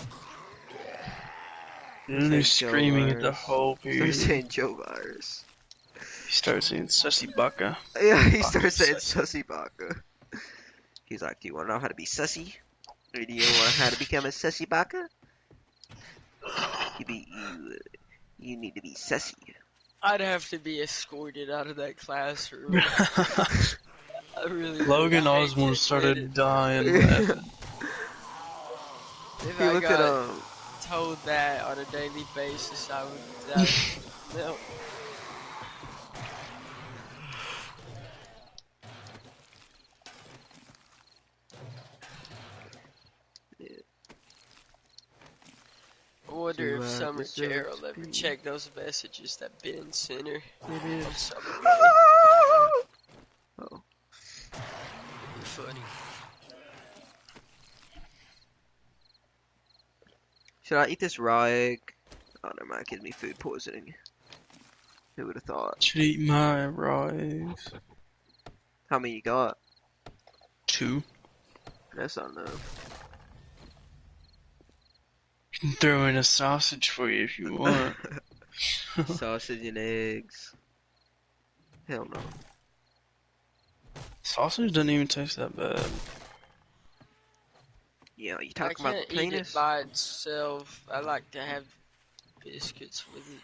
Started Literally saying Joe screaming at the virus. whole Started period. saying Joe virus. He started saying Sussy Baka. Yeah, he Baka started saying Sussy. sussy baka. He's like, do you want to know how to be sussy? Or do you want how to become a sussy baka? You need to be sussy. I'd have to be escorted out of that classroom. I really would. Logan I hate to Osborne admit it. started dying He laughing. If I looked at got told that on a daily basis, I would. No. I wonder if Summer Chair will ever check those messages that Ben sent her on Summer Day. Oh, Funny. should I eat this raw egg? Oh, never mind. It gives me food poisoning. Who would have thought? Should eat my raw eggs. How many you got? 2. That's not enough. Can throw in a sausage for you if you want. Sausage and eggs. Hell no. Sausage doesn't even taste that bad. Yeah, you I talking about can't the eat it penis? by itself. I like to have biscuits with it.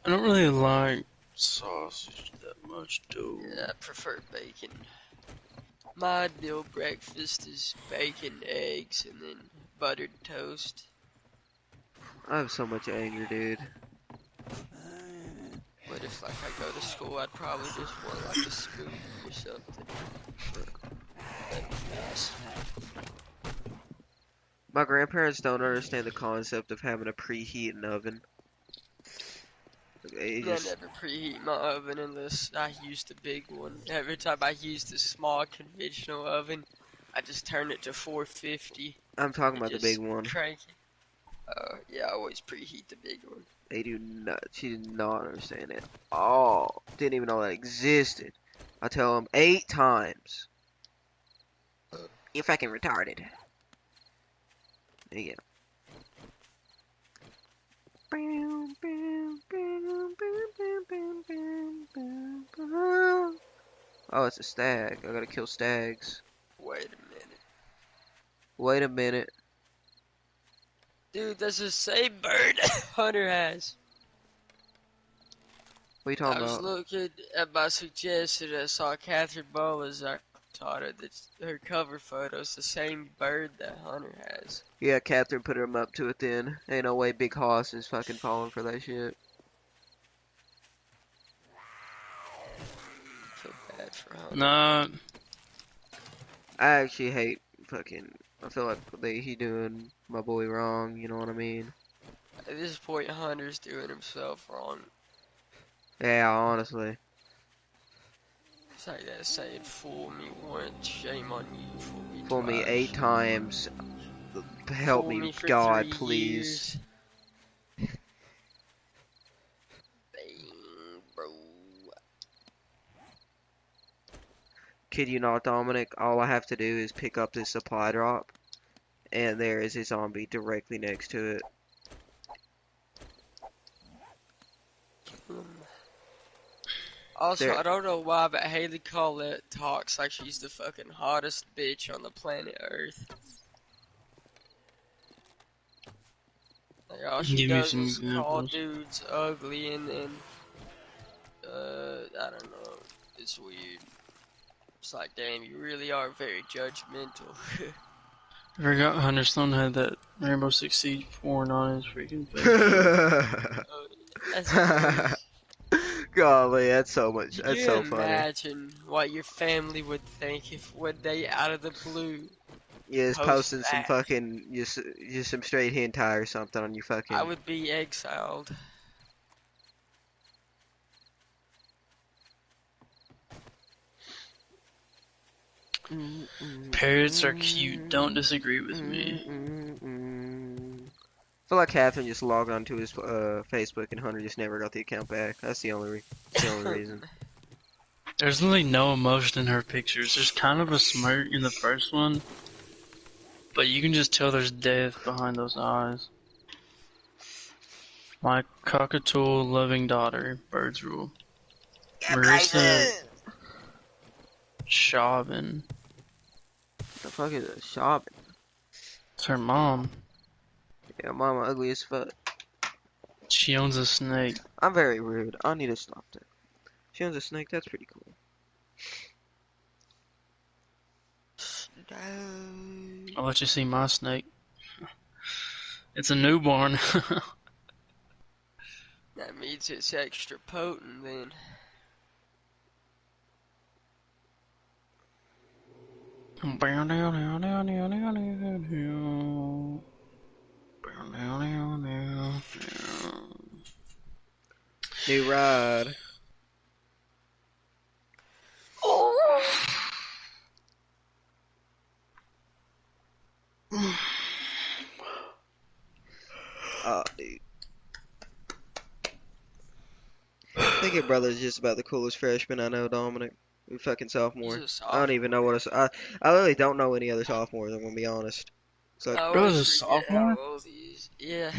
I don't really like sausage that much, though. Yeah, I prefer bacon. My ideal breakfast is bacon, eggs, and then buttered toast. I have so much anger, dude. But if like I go to school, I'd probably just want like a spoon or something. That'd be nice. My grandparents don't understand the concept of having a preheating oven. They I just, never preheat my oven unless I use the big one. Every time I use the small conventional oven, I just turn it to 450 I'm talking and about the just big one. crank it. Yeah, I always preheat the big one. They do not, she did not understand it. Oh, didn't even know that existed. I tell them 8 times. You're fucking retarded. Yeah. Oh, it's a stag. I gotta kill stags. Wait a minute. Wait a minute. Dude, that's the same bird Hunter has. What are you I talking was about? looking at my suggestion. I saw Catherine Bowles. I taught her that her cover photo's the same bird that Hunter has. Yeah, Catherine put him up to it then. Ain't no way Big Hoss is fucking falling for that shit. I feel bad for Hunter. Nah, I actually hate fucking. I feel like he doing my boy wrong. You know what I mean? At this point, Hunter's doing himself wrong. Yeah, honestly. It's like that saying, fool me once, shame on you, fool me Fool me twice. 8 times. Help Fool me, for God, 3 please. years. Bang, bro. Kid you not, Dominic. All I have to do is pick up this supply drop, and there is a zombie directly next to it. Um, Also, There, I don't know why, but Haley Collette talks like she's the fucking hottest bitch on the planet Earth. Like, all she Give me does some is call examples. dudes ugly and I don't know. It's weird. It's like, damn, you really are very judgmental. I forgot Hunter Stone had that Rainbow Six Siege porn on his freaking Facebook. Oh, that's hilarious. golly, that's so much. Can That's you so funny. imagine what your family would think if one day out of the blue Yeah, just post posting some that? fucking just some straight hentai or something on your I fucking. would be exiled. Parrots are cute. Don't disagree with me. I feel like Catherine just logged onto his Facebook and Hunter just never got the account back. That's the only reason. There's really no emotion in her pictures. There's kind of a smirk in the first one, but you can just tell there's death behind those eyes. My cockatool loving daughter, Birds Rule. Marissa Chauvin. The fuck is a shop? It's her mom. Yeah, mama ugly as fuck. She owns a snake. I'm very rude. I need to stop that. She owns a snake. That's pretty cool. I'll let you see my snake. It's a newborn. That means it's extra potent then. New ride. Oh, dude. I think your brother's just about the coolest freshman I know, Dominic. We fucking He's sophomore. a I don't even know sophomore. what I really don't know any other sophomores, I'm gonna be honest. So, I Brother's always a forget how sophomore? old he is. Yeah,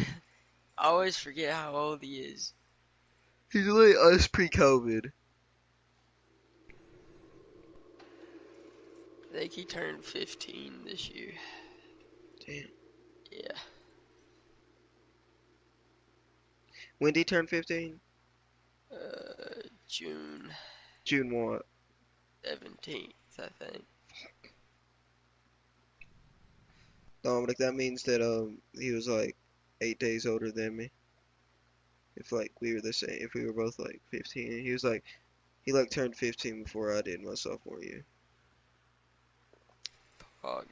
I always forget how old he is. he's really us pre-COVID. I think he turned 15 this year. Damn. Yeah. When did he turn 15? June June what? 17th, I think. Dominic, that means that he was like 8 days older than me. If like we were the same, if we were both like 15, he like turned 15 before I did my sophomore year. August.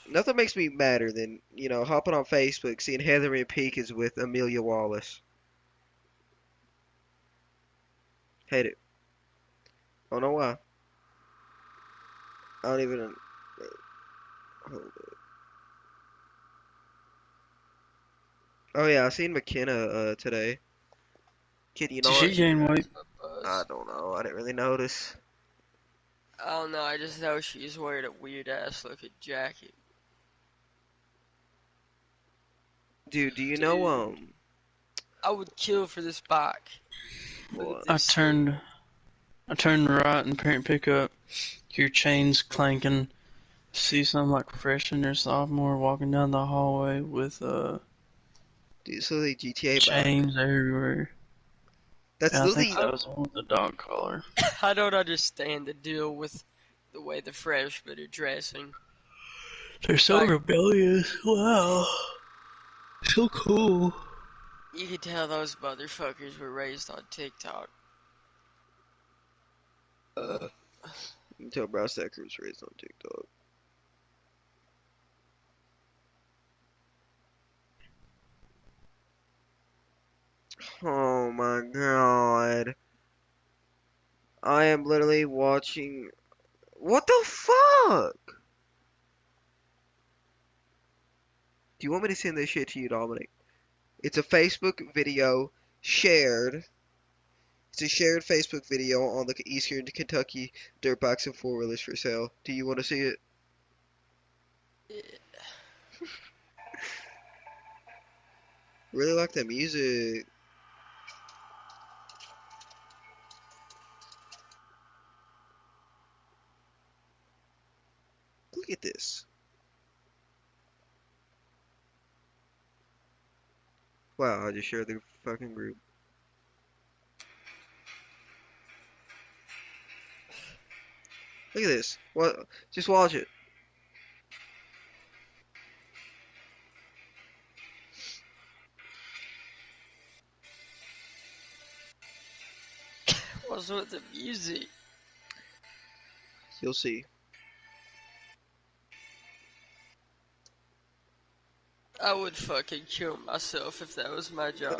Nothing makes me madder than, hopping on Facebook, seeing Heather and Peak is with Amelia Wallace. Hate it. I don't know why. I don't even. Hold up. Oh yeah, I seen McKenna today. Kid, you know Did what? she gain weight? I don't know. I didn't really notice. I don't know, I just know she's wearing a weird ass looking jacket. Dude, do you know Dude, I would kill for this bike. Look at what? I this thing. turned right in parent pickup. Hear chains clanking. See some like freshman or sophomore walking down the hallway with Dude, so the GTA bike. chains everywhere. That's And I think literally. that was one with the dog collar. I don't understand the deal with the way the freshmen are dressing. They're so Like, rebellious. Wow. So cool. you could tell those motherfuckers were raised on TikTok. Until Brass Stacker was raised on TikTok. Oh my god. I am literally watching. What the fuck? Do you want me to send this shit to you, Dominic? It's a Facebook video shared. It's a shared Facebook video on the Eastern Kentucky dirt bikes and four wheelers for sale. Do you want to see it? Really like that music. Look at this. Wow, I just shared the fucking group. Look at this. What? Just watch it. What's with the music? You'll see. I would fucking kill myself if that was my job.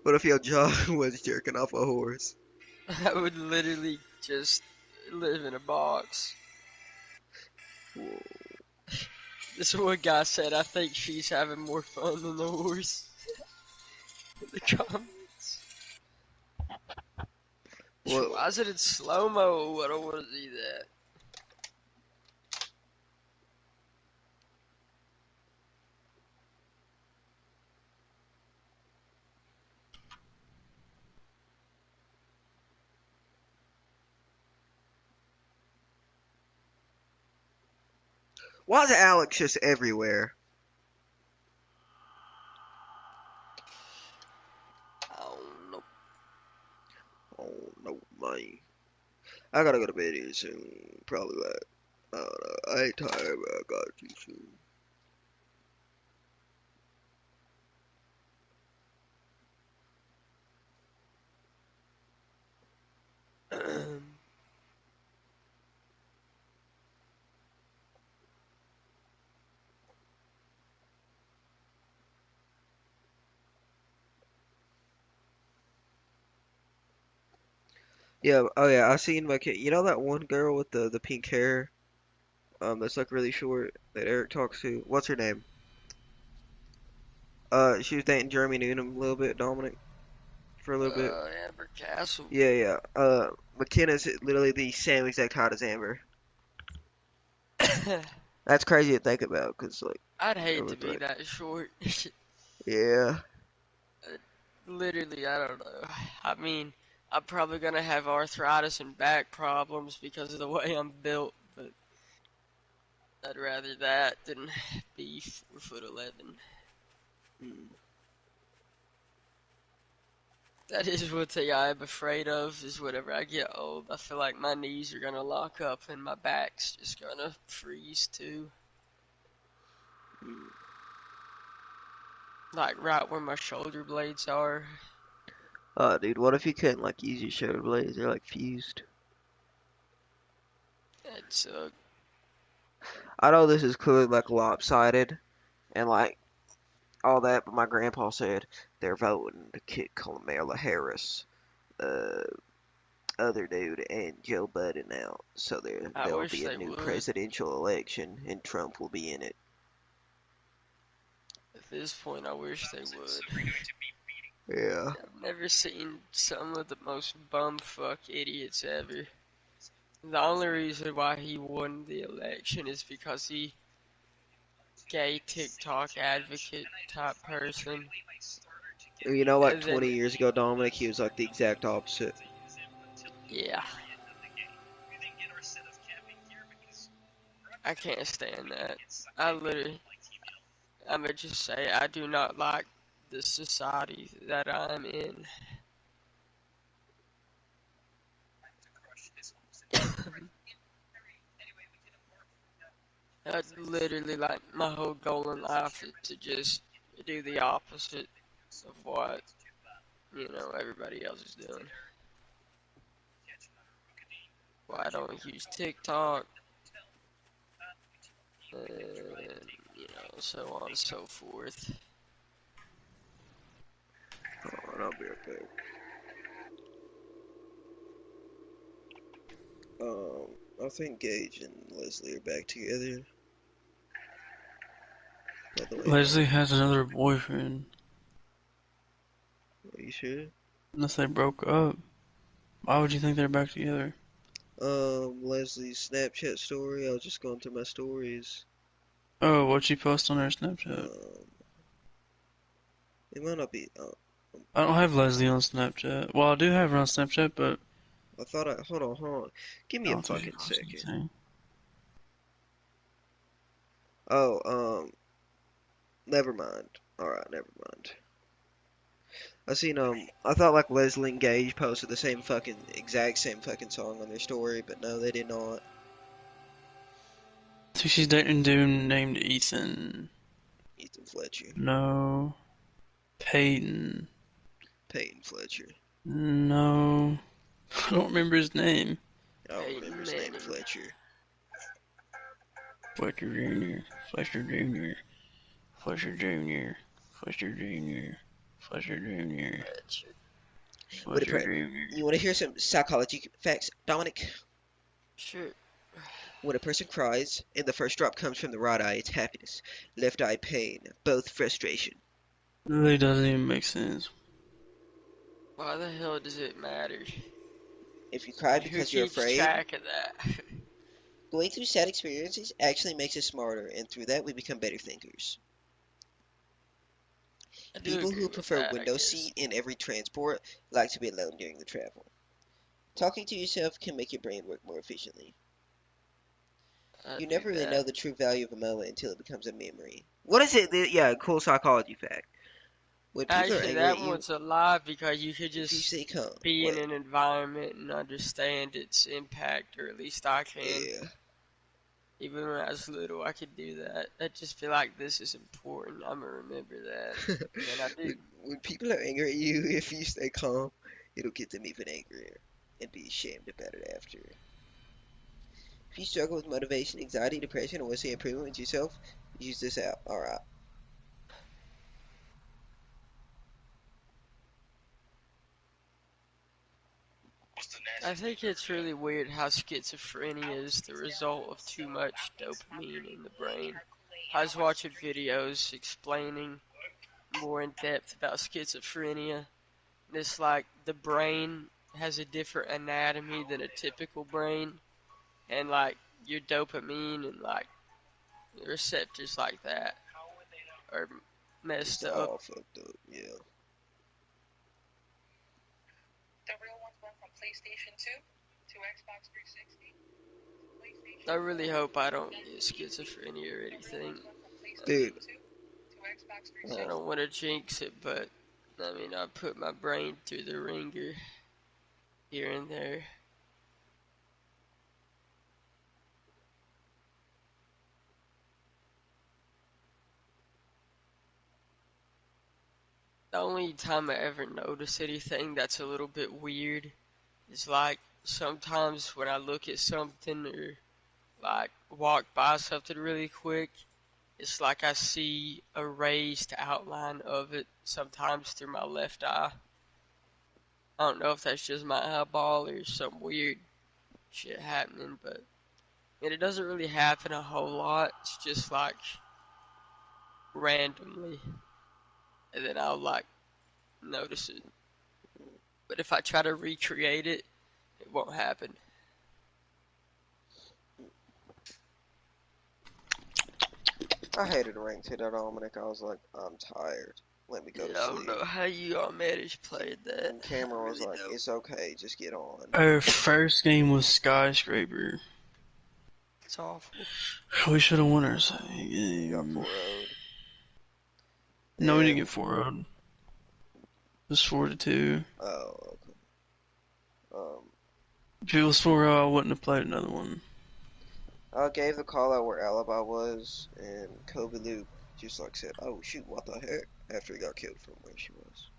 What if your job was jerking off a horse? I would literally just live in a box. Whoa. This one guy said, I think she's having more fun than the horse. In the comments. What? Why is it in slow-mo? I don't want to see Why is Alex just everywhere? that. I don't know. Oh no, man. I gotta go to bed here soon. Probably like, I don't know. I ain't tired, but I got to soon. Yeah, oh yeah, I seen my kid. You know that one girl with the pink hair? That's like really short that Eric talks to. What's her name? She was dating Jeremy Noonan a little bit, Dominic, for a little bit. Amber Castle. Yeah, yeah. McKenna's literally the same exact height as Amber. That's crazy to think about, cause like I'd it hate to was be like, that short. yeah, Literally, I don't know. I mean, I'm probably gonna have arthritis and back problems because of the way I'm built, but I'd rather that than be 4'11". mm, That is one thing I'm afraid of, is whenever I get old, I feel like my knees are gonna lock up and my back's just gonna freeze too. mm. Like right where my shoulder blades are. Dude, what if you couldn't like use your shoulder blades? They're like fused. It's I know this is clearly like lopsided and like all that, but my grandpa said they're voting to kick Kamala Harris, uh, other dude, and Joe Budden out, so I there'll wish be a they new would. presidential election, and Trump will be in it. At this point, I wish they would. Yeah. I've never seen some of the most bumfuck idiots ever. The only reason why he won the election is because he gay TikTok advocate type person. You know, like And 20 then, years ago, Dominic, he was like the exact opposite. yeah, I can't stand that. I literally, I'm gonna just say, I do not like the society that I'm in. I literally, like, my whole goal in life is to just do the opposite of what, everybody else is doing. Why don't I use TikTok? And, so on and so forth. Oh, and I'll be right back. I think Gage and Leslie are back together. By the way, Leslie has another boyfriend. are you sure? Unless they broke up. Why would you think they're back together? Leslie's Snapchat story. I was just going through my stories. Oh, what'd she post on her Snapchat? Um, it might not be. I don't have Leslie on Snapchat. Well, I do have her on Snapchat, but I thought I. Hold on, hold on. Give I me a don't think she fucking posts second. anything. Oh, never mind. Alright, never mind. I thought like Leslie and Gage posted the same fucking, exact same fucking song on their story, but no, they did not. So she's dating a dude named Ethan. Ethan Fletcher. No. Peyton. Peyton Fletcher. No. I don't remember his name. I don't Peyton remember his name, Manning. Fletcher. Fletcher Jr. Fletcher Jr. Fletcher Jr. Fletcher Jr. Fletcher Jr. What a Fletcher pre- Jr. You want to hear some psychology facts, Dominic? Sure. When a person cries and the first drop comes from the right eye, it's happiness. Left eye, pain. Both frustration. Really doesn't even make sense. Why the hell does it matter? If you cry Who because you're keeps afraid, track of that? going through sad experiences actually makes us smarter, and through that we become better thinkers. I do People agree who with prefer that, I window guess. seat in every transport like to be alone during the travel. Talking to yourself can make your brain work more efficiently. I You do never really that. know the true value of a moment until it becomes a memory. What is it? Yeah, cool psychology fact. When people are Actually, angry at that you, one's a lie because you could if you just stay calm, be in wait, an environment and understand its impact, or at least I can. yeah. Even when I was little, I could do that. I just feel like this is important. I'm gonna remember that, and I do. When people are angry at you, if you stay calm, it'll get them even angrier and be ashamed about it after. If you struggle with motivation, anxiety, depression, or want to see improvement with yourself, use this app. Alright. I think it's really weird how schizophrenia is the result of too much dopamine in the brain. I was watching videos explaining more in depth about schizophrenia. And it's like the brain has a different anatomy than a typical brain, and like your dopamine and like receptors like that are Just messed up. all fucked up, yeah. I really hope I don't get schizophrenia or anything. I Dude, mean, I don't want to jinx it, but I mean, I put my brain through the ringer here and there. The only time I ever notice anything that's a little bit weird is like sometimes when I look at something or like walk by something really quick, it's like I see a raised outline of it sometimes through my left eye. I don't know if that's just my eyeball or some weird shit happening, but and it doesn't really happen a whole lot. It's just like randomly, and then I'll like notice it. But if I try to recreate it, it won't happen. I hated rank to that Dominic. I was like, I'm tired. Let me go Yeah, to I don't sleep. know how you all managed playing that. And I Cameron was really like, don't. it's okay, just get on. Our first game was Skyscraper. It's awful. We should have won our second You got game. 4-0'd. No, we didn't And, get 4-0. It was 4-2. oh, okay. If it was 4-0, I wouldn't have played another one. I gave the call out where Alibi was, and Kobe Luke just like said, oh shoot, what the heck? After he got killed from where she was.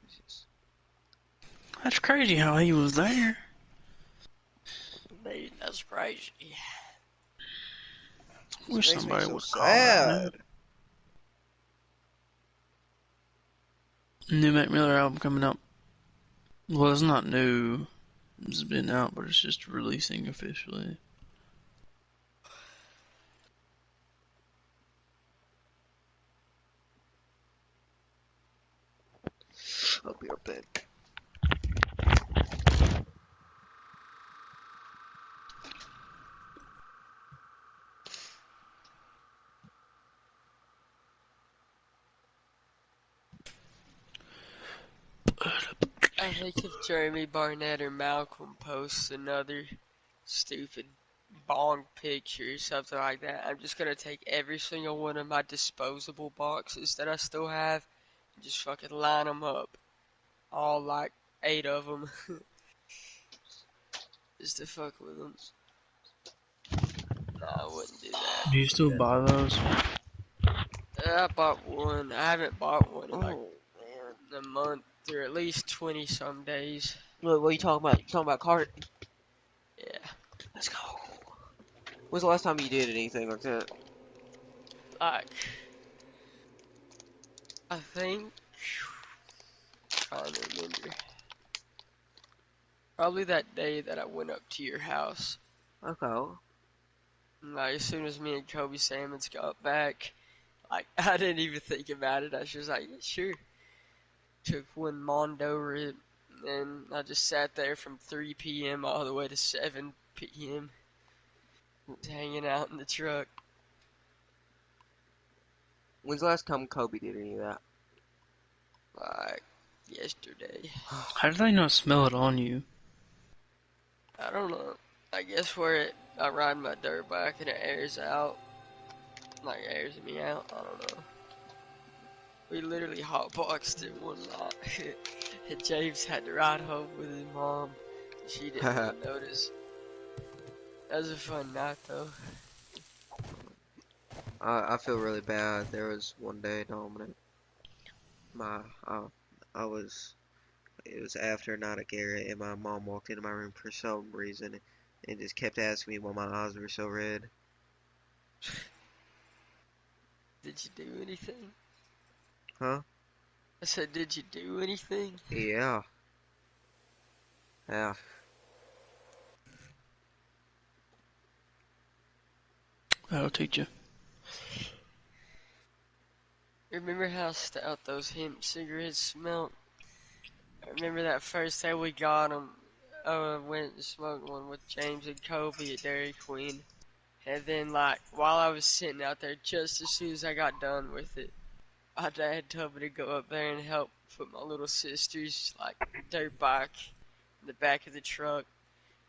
It's just, That's crazy how he was there. Man, that's crazy. this Wish makes me somebody so would call that now. sad. New Mac Miller album coming out. Well, it's not new. It's been out, but it's just releasing officially. I'll be right back. I think if Jeremy Barnett or Malcolm posts another stupid bong picture, something like that. I'm just gonna take every single one of my disposable boxes that I still have, and just fucking line them up, all like 8 of them, just to fuck with them. No, I wouldn't do that. Do you still buy those? I bought one. I haven't bought one in like Oh man. a month or at least 20 some days. What are you talking about? You talking about cart? Yeah, Let's go. When's the last time you did anything like that? like I think trying to remember. Probably that day that I went up to your house. Okay. Like as soon as me and Kobe Salmons got back, like I didn't even think about it. I was just like, yeah, sure. Took one Mondo rip, and I just sat there from 3 p.m. all the way to 7 p.m. just hanging out in the truck. When's the last time Kobe did any of that? Like yesterday. How did I not smell it on you? I don't know. I guess I ride my dirt bike and it airs out. Like airs me out. I don't know. We literally hotboxed it one night. And James had to ride home with his mom. She didn't even notice. That was a fun night though. I feel really bad. There was one day, Dominic. I was. It was after a night at Garrett, and my mom walked into my room for some reason, and just kept asking me why my eyes were so red. Did you do anything? Huh? I said, did you do anything? Yeah. Yeah. That'll teach you. Remember how stout those hemp cigarettes smelled? I remember that first day we got them. I went and smoked one with James and Kobe at Dairy Queen. And then, like, while I was sitting out there, just as soon as I got done with it, my dad told me to go up there and help put my little sister's, like, dirt bike in the back of the truck.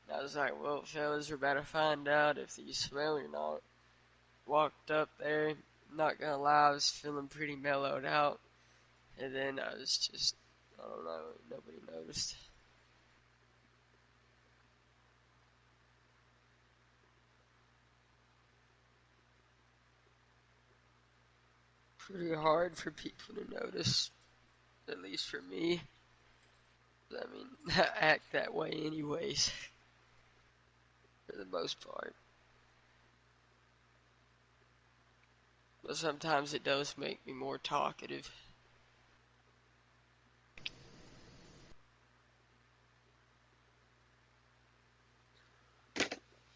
And I was like, well, fellas, we're about to find out if these smell or not. Walked up there, not gonna lie, I was feeling pretty mellowed out. And then I was just, I don't know, nobody noticed. Pretty hard for people to notice, at least for me. I mean, I act that way anyways, for the most part. But sometimes it does make me more talkative.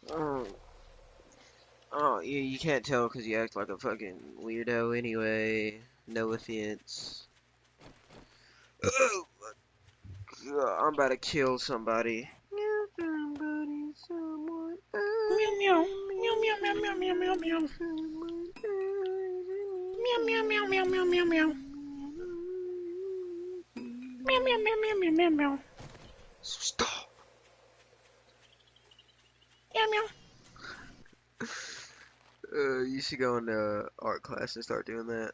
Oh, oh, you can't tell because you act like a fucking weirdo anyway. No offense. Oh, I'm about to kill somebody. Somebody, someone, Meow meow. Meow meow meow meow meow meow meow. someone, Meow meow meow meow meow meow meow. Meow meow meow meow meow meow meow. Stop. Meow meow. You should go into art class and start doing that.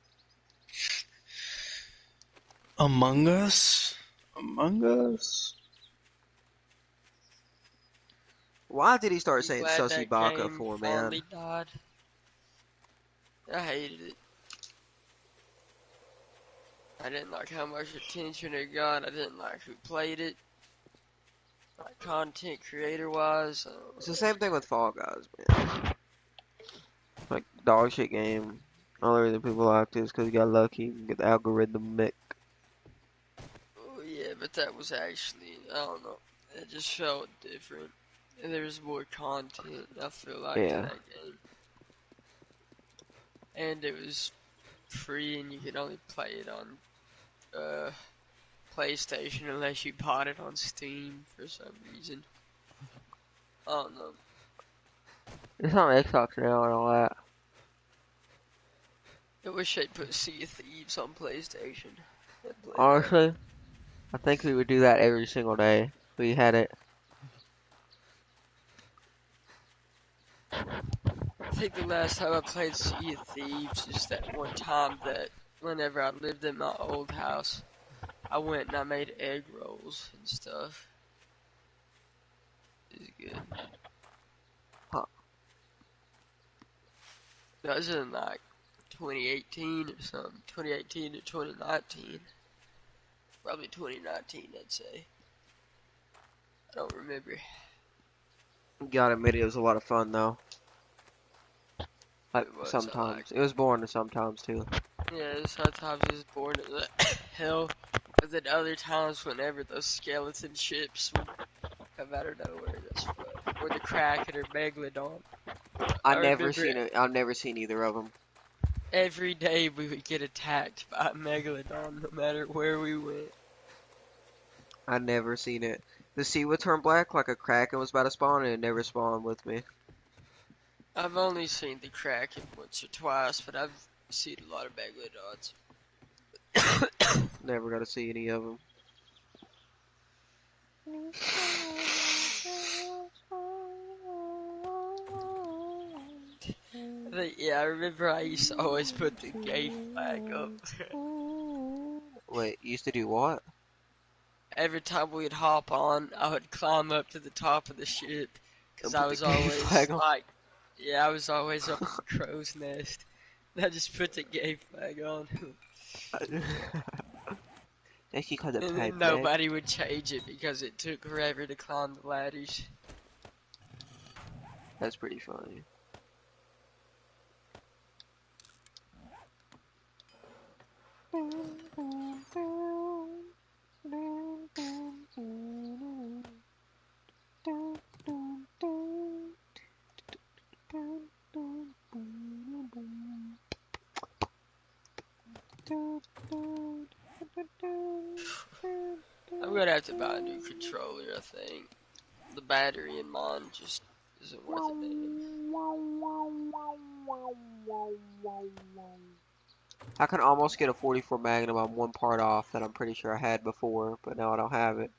Among Us? Among Us? Why did he start I'm saying glad Sussy that Baka game for, finally man? died. I hated it. I didn't like how much attention it got. I didn't like who played it. Like content creator wise. It's the same thing with Fall Guys, man. Like, dog shit game. Only reason people like this because you got lucky and get the algorithm mick. Oh yeah, but that was actually, I don't know. It just felt different. And there was more content, I feel like, to Yeah. that game. And it was free and you could only play it on PlayStation unless you bought it on Steam for some reason. I don't know. It's on Xbox now and all that. I wish they'd put Sea of Thieves on PlayStation. I'd play that. Honestly, I think we would do that every single day if we had it. think the last time I played Sea of Thieves is that one time that whenever I lived in my old house, I went and I made egg rolls and stuff. It was good. Huh. That was in like 2018 or something. 2018 to 2019. Probably 2019, I'd say. I don't remember. Gotta admit, it was a lot of fun though. Like It was, I sometimes liked it was boring sometimes too. Yeah, sometimes it's boring as hell. But then other times, whenever those skeleton ships would come out of nowhere, that's fun. Or the Kraken or Megalodon. I remember I've never seen either of them. every day we would get attacked by a Megalodon no matter where we went. I never seen it. The sea would turn black like a kraken was about to spawn, and it never spawned with me. I've only seen the Kraken once or twice, but I've seen a lot of Megalodons. Never got to see any of them. Yeah, I remember I used to always put the gay flag up. Wait, you used to do what? Every time we'd hop on, I would climb up to the top of the ship, because And I put the was gay always flag on? like, yeah, I was always up in the crow's nest. And I just put the gay flag on. That's because of And pride then flag. nobody would change it because it took forever to climb the ladders. That's pretty funny. I'm gonna have to buy a new controller, I think. The battery in mine just isn't worth a damn. I can almost get a 44 Magnum on one part off that I'm pretty sure I had before, but now I don't have it.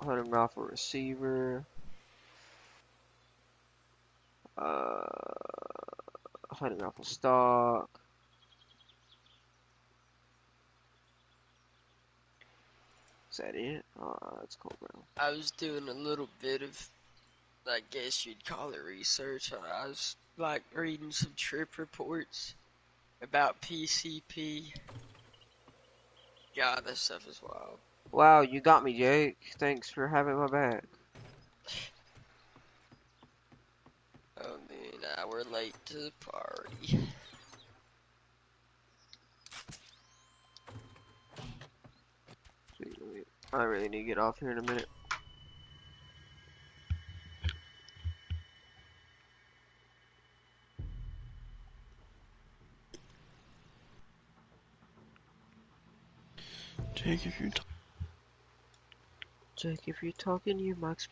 Hunting rifle receiver. Hunting rifle stock. Is that it? Oh, that's cool, bro. I was doing a little bit of, I guess you'd call it research. I was like reading some trip reports about PCP. God, that stuff is wild. Wow, you got me, Jake. Thanks for having my back. Oh man, now we're late to the party. I really need to get off here in a minute. Jake, if you're Jake, if you're talking, your mic's